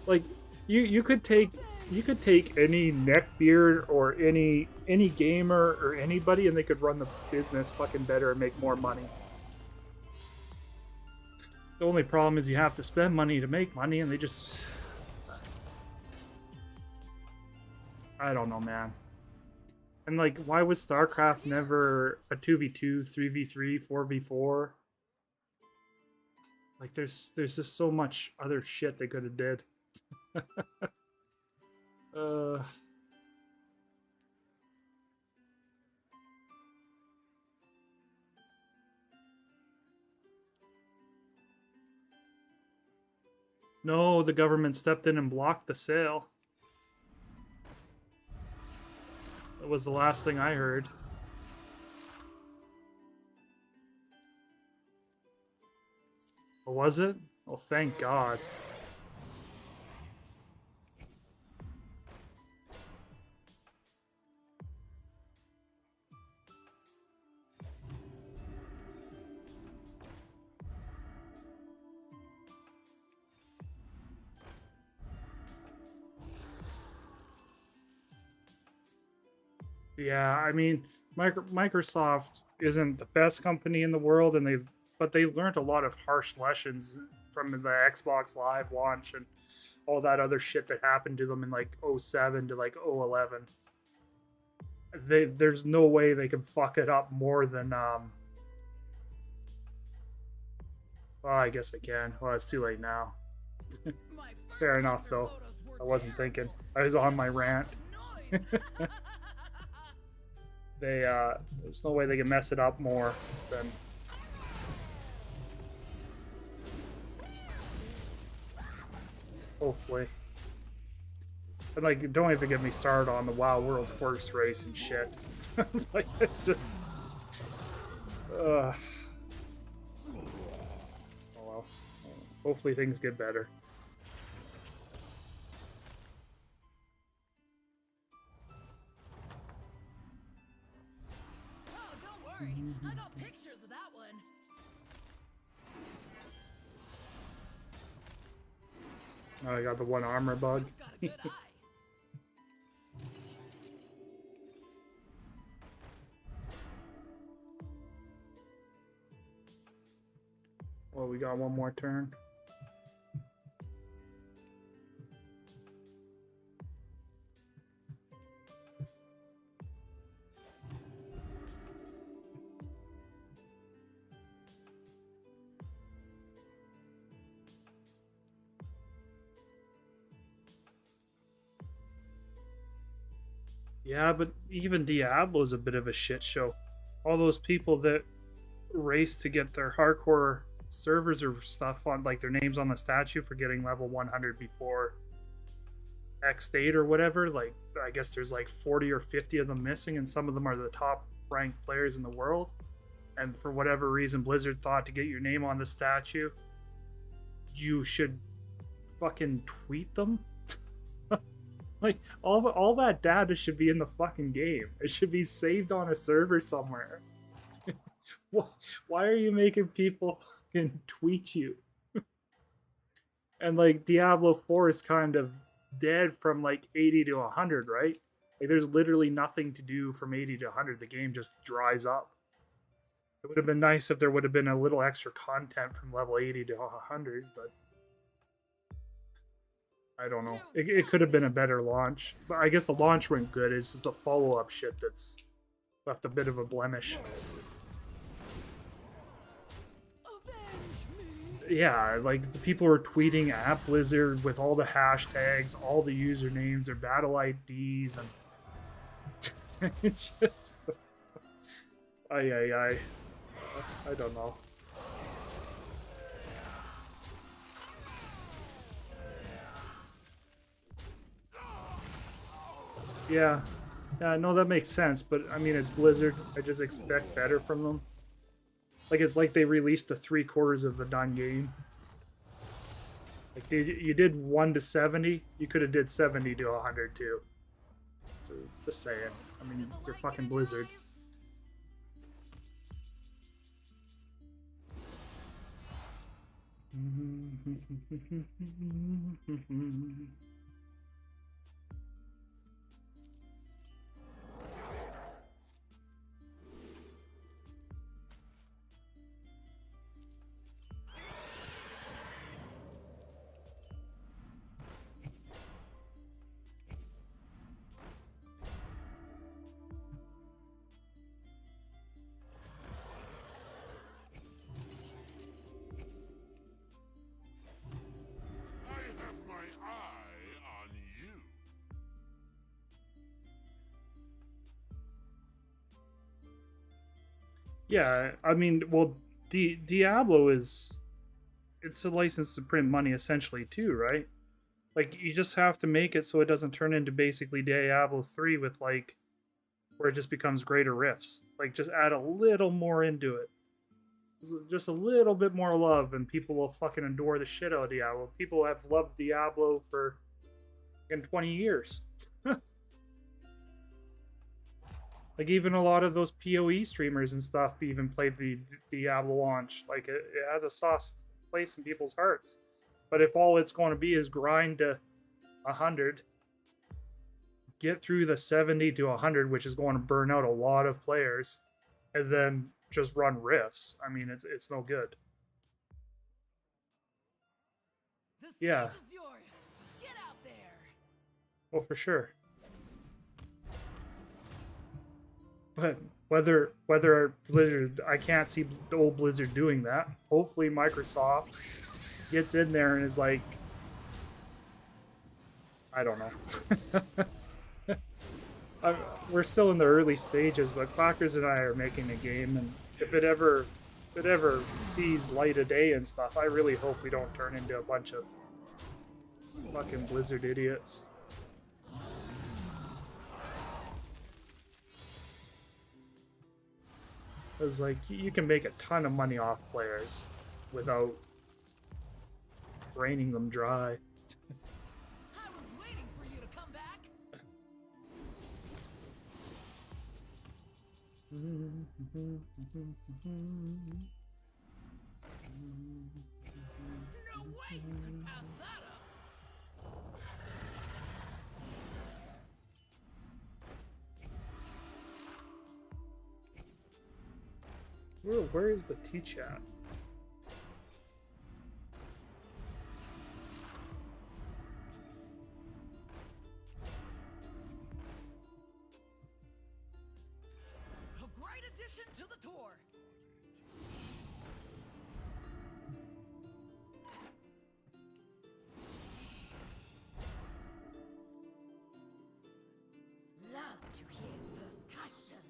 Like, you could take any neckbeard or any gamer or anybody, and they could run the business fucking better and make more money. The only problem is you have to spend money to make money, and they just... I don't know, man. And like, why was StarCraft never a 2v2, 3v3, 4v4? Like there's just so much other shit they could have did. No, the government stepped in and blocked the sale. That was the last thing I heard. Oh, was it? Oh, thank God. Yeah, I mean, Microsoft isn't the best company in the world, and but they learned a lot of harsh lessons from the Xbox Live launch and all that other shit that happened to them in like 07 to like 011. There's no way they can fuck it up more than well, I guess I can. Well, it's too late now. Fair enough, though. I wasn't thinking. I was on my rant. There's no way they can mess it up more than. Hopefully. And like, don't even get me started on the WoW World Horse Race and shit. Like, it's just. Oh well. Hopefully things get better. I got pictures of that one. Oh, I got the one armor bug. You've got a good eye. Well, we got one more turn. Yeah, but even Diablo's a bit of a shit show. All those people that race to get their hardcore servers or stuff on, like their names on the statue for getting level 100 before X date or whatever, like I guess there's like 40 or 50 of them missing, and some of them are the top ranked players in the world. And for whatever reason, Blizzard thought to get your name on the statue, you should fucking tweet them. Like, all that data should be in the fucking game. It should be saved on a server somewhere. Why are you making people fucking tweet you? And, like, Diablo 4 is kind of dead from, like, 80 to 100, right? Like, there's literally nothing to do from 80 to 100. The game just dries up. It would have been nice if there would have been a little extra content from level 80 to 100, but I don't know. It could have been a better launch. But I guess the launch went good. It's just the follow-up shit that's left a bit of a blemish. Yeah, like, the people were tweeting at Blizzard with all the hashtags, all the usernames, their battle IDs, and it's just... I don't know. Yeah, no, that makes sense, but I mean, it's Blizzard. I just expect better from them. Like, it's like they released the 3/4 of the done game. Like, you did 1 to 70, you could have did 70 to 100 too. So, just saying. I mean, you're fucking Blizzard. Yeah, I mean, well, Diablo is it's a license to print money essentially too, right? Like you just have to make it so it doesn't turn into basically Diablo 3 with like where it just becomes greater rifts. Like just add a little more into it. Just a little bit more love and people will fucking adore the shit out of Diablo. People have loved Diablo for in 20 years. Like even a lot of those PoE streamers and stuff even played the Diablo launch. Like it has a soft place in people's hearts. But if all it's going to be is grind to 100, get through the 70 to 100, which is going to burn out a lot of players, and then just run rifts. I mean, it's no good. The stage Yeah. is yours. Get out there. Well, for sure. But whether Blizzard, I can't see the old Blizzard doing that. Hopefully Microsoft gets in there and is like, I don't know. We're still in the early stages, but Clockers and I are making a game, and if it ever sees light of day and stuff, I really hope we don't turn into a bunch of fucking Blizzard idiots. Because, like, you can make a ton of money off players without draining them dry. I was waiting for you to come back. No way you can pass that up. Where is the T-chat? A great addition to the tour. Love to hear percussion.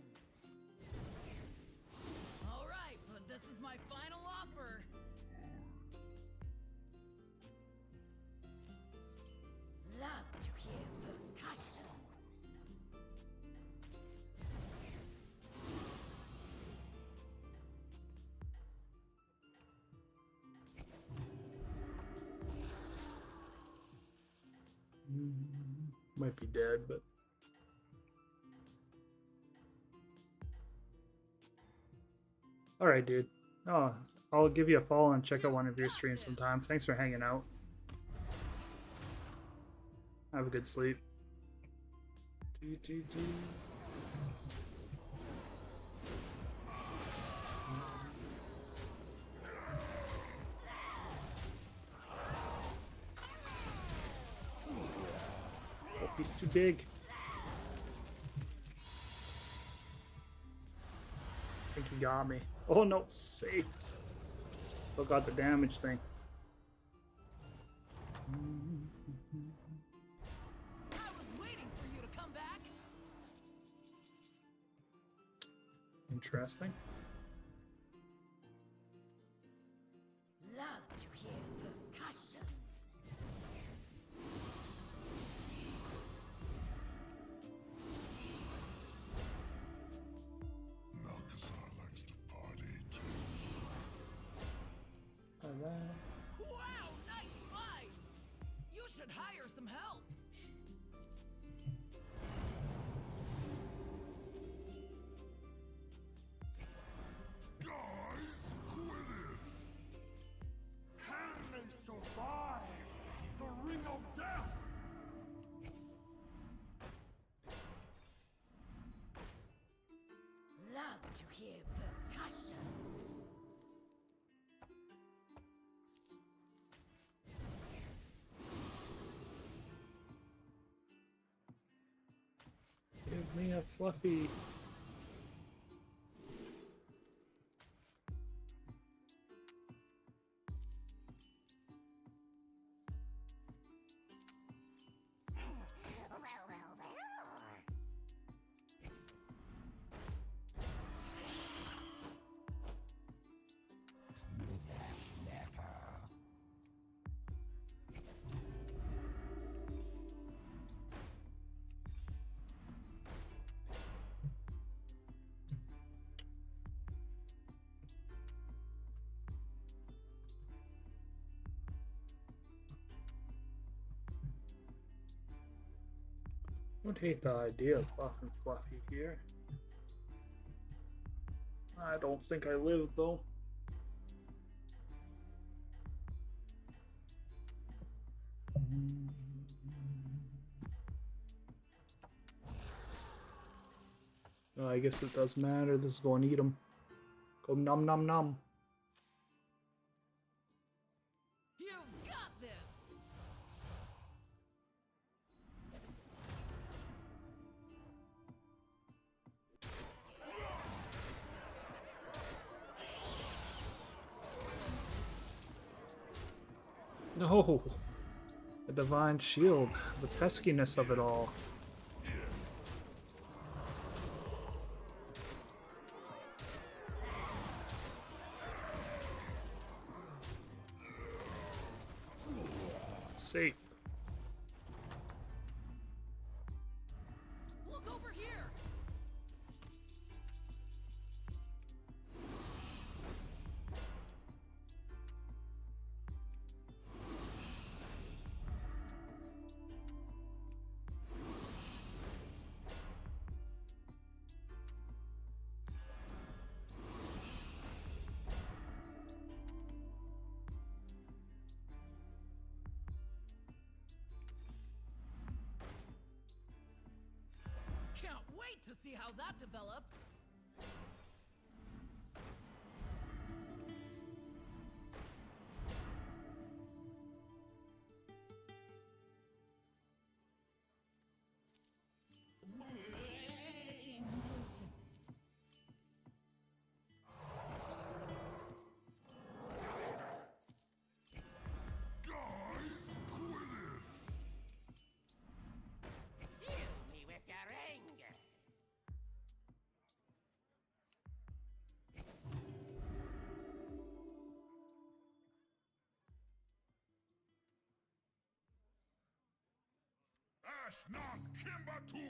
All right, but this is my final offer. Love to hear percussion. Might be dead, but... Alright, dude. Oh, I'll give you a follow and check out one of your streams sometime. Thanks for hanging out. Have a good sleep. Oh, he's too big. I think he got me. Oh no, safe. Still got the damage thing. I was waiting for you to come back. Interesting. Love to hear percussion. Malcazar likes to party too. Wow, nice fight. You should hire some help. Guys, quit it! Can they survive the Ring of Death? Love to hear percussion. Give me a fluffy. Would hate the idea of buffing Fluffy here. I don't think I live though. I guess it does matter. This is going to eat him. Go num num num. You got this. No! The divine shield. The peskiness of it all. Safe. Look over here. Can't wait to see how that develops. Not Kimbertool!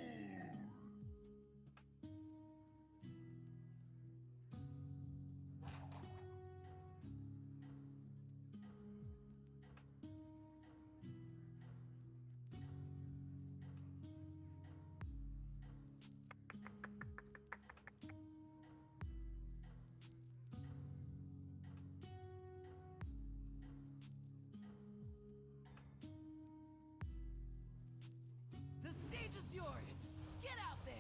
The stage is yours. Get out there.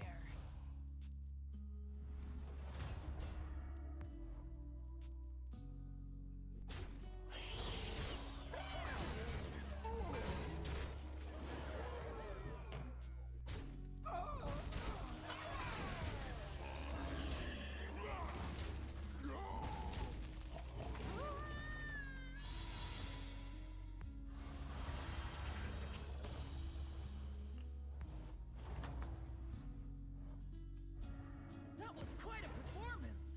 That was quite a performance.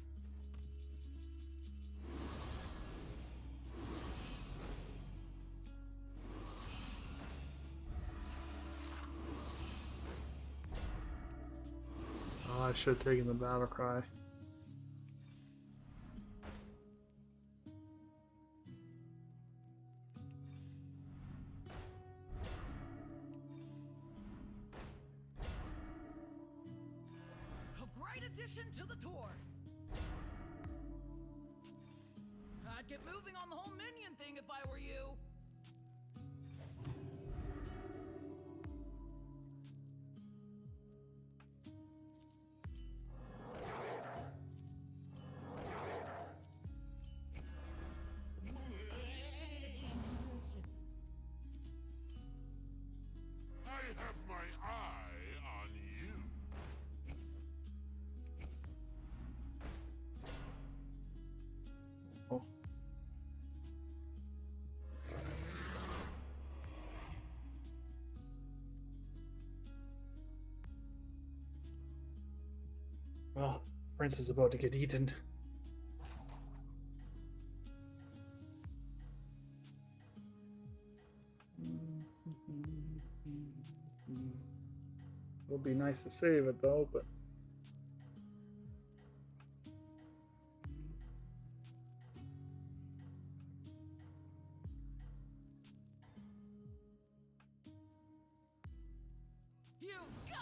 Oh, I should have taken the battle cry. A great addition to the tour. I'd get moving on the whole minion thing if I were you. I have my eye on you. Oh. Well, Prince is about to get eaten. It'll be nice to save it though, but You got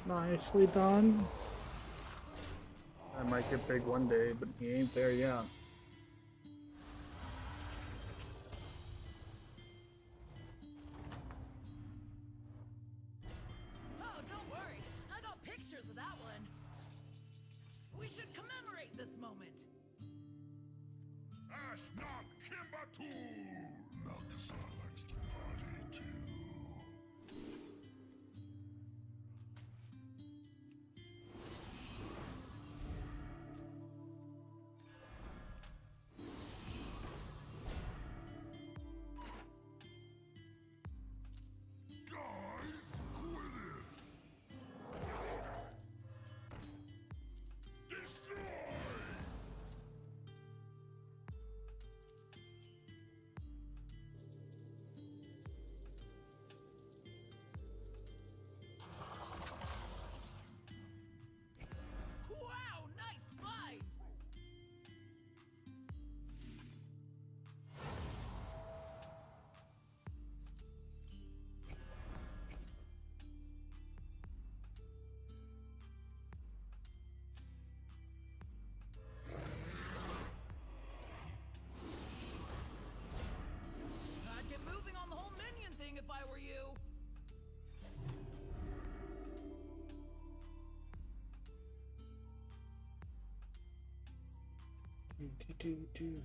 Nicely done. I might get big one day, but he ain't there yet. Oh, don't worry. I got pictures of that one. We should commemorate this moment. Ashnop Kimbatul! Malkasar likes to party too. Guys, quit it! Destroy! Wow, nice find! I'd get moving on the whole minion thing if I were you. Do.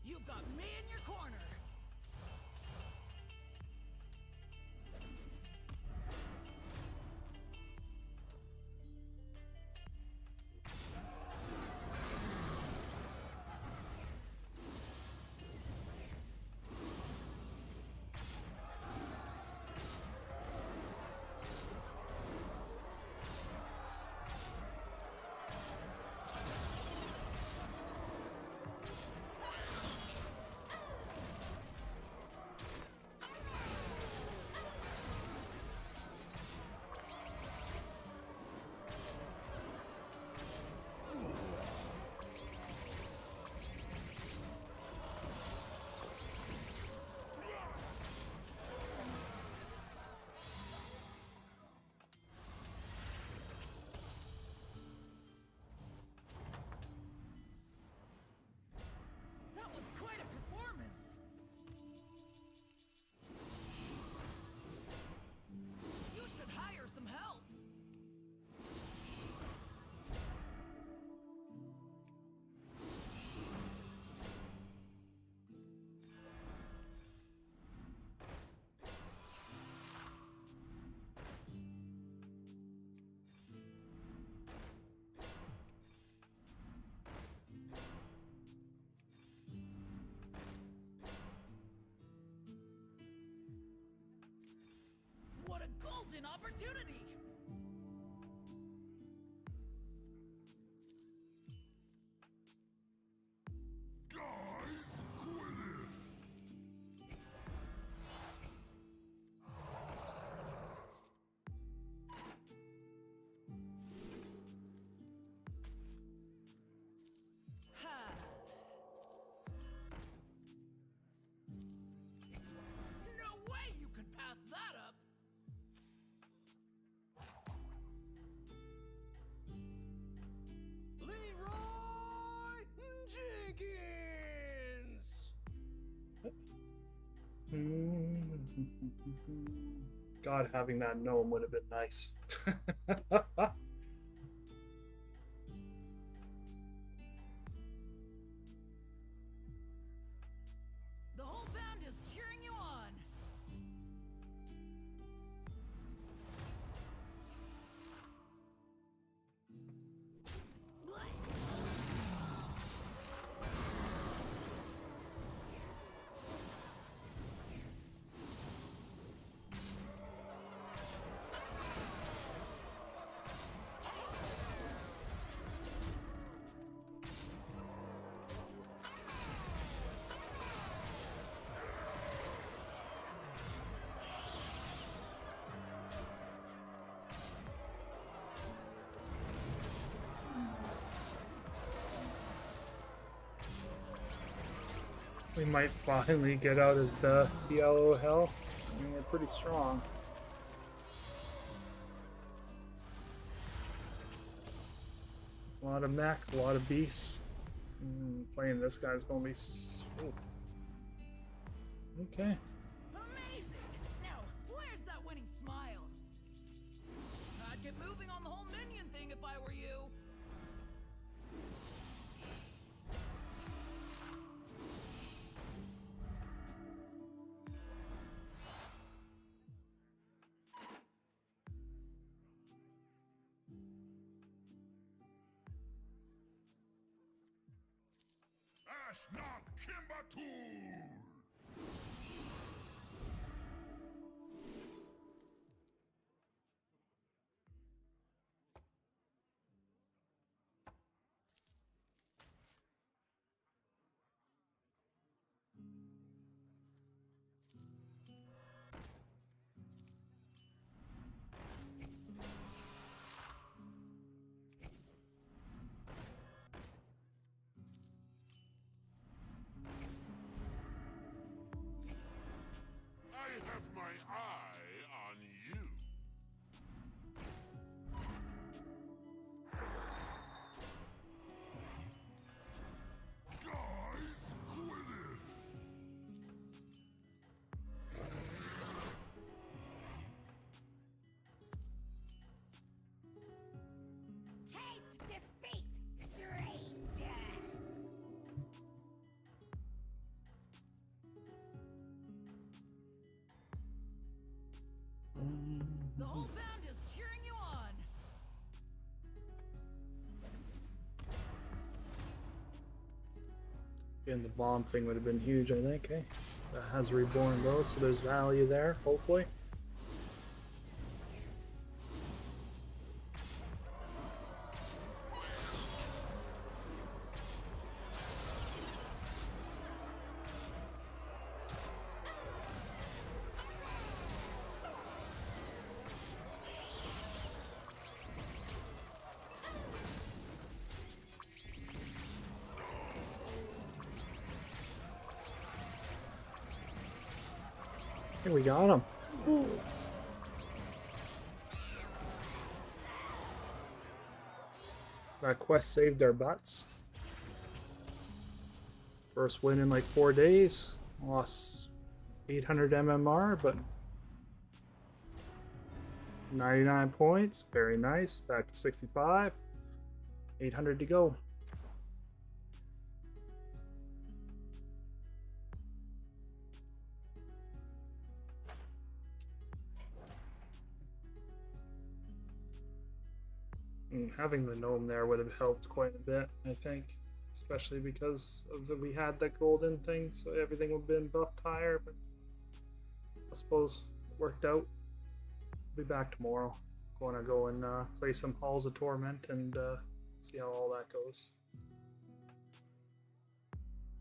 You've got me in your corner. That was quite a performance. You should hire some help. What a golden opportunity! Guys, quit it! Ha! No way you could pass that up! Leroy Jenkins! God, having that gnome would have been nice. The whole band is cheering you on! We might finally get out of the yellow hell. I mean, we're pretty strong. A lot of mech, a lot of beasts. Playing this guy's gonna be oh. Okay. Amazing! Now, where's that winning smile? I'd get moving on the whole minion thing if I were you. I have my eye on you. Guys, quit it! Taste defeat, stranger! The whole band is cheering you on. And the bomb thing would have been huge, I think, eh? That has reborn those, so there's value there, hopefully. Hey, we got him. That quest saved our butts. First win in like 4 days. Lost 800 MMR, but 99 points. Very nice. Back to 65. 800 to go. Having the gnome there would have helped quite a bit, I think. Especially because of we had that golden thing, so everything would have been buffed higher, but I suppose it worked out. I'll be back tomorrow. Going to go and play some Halls of Torment and see how all that goes.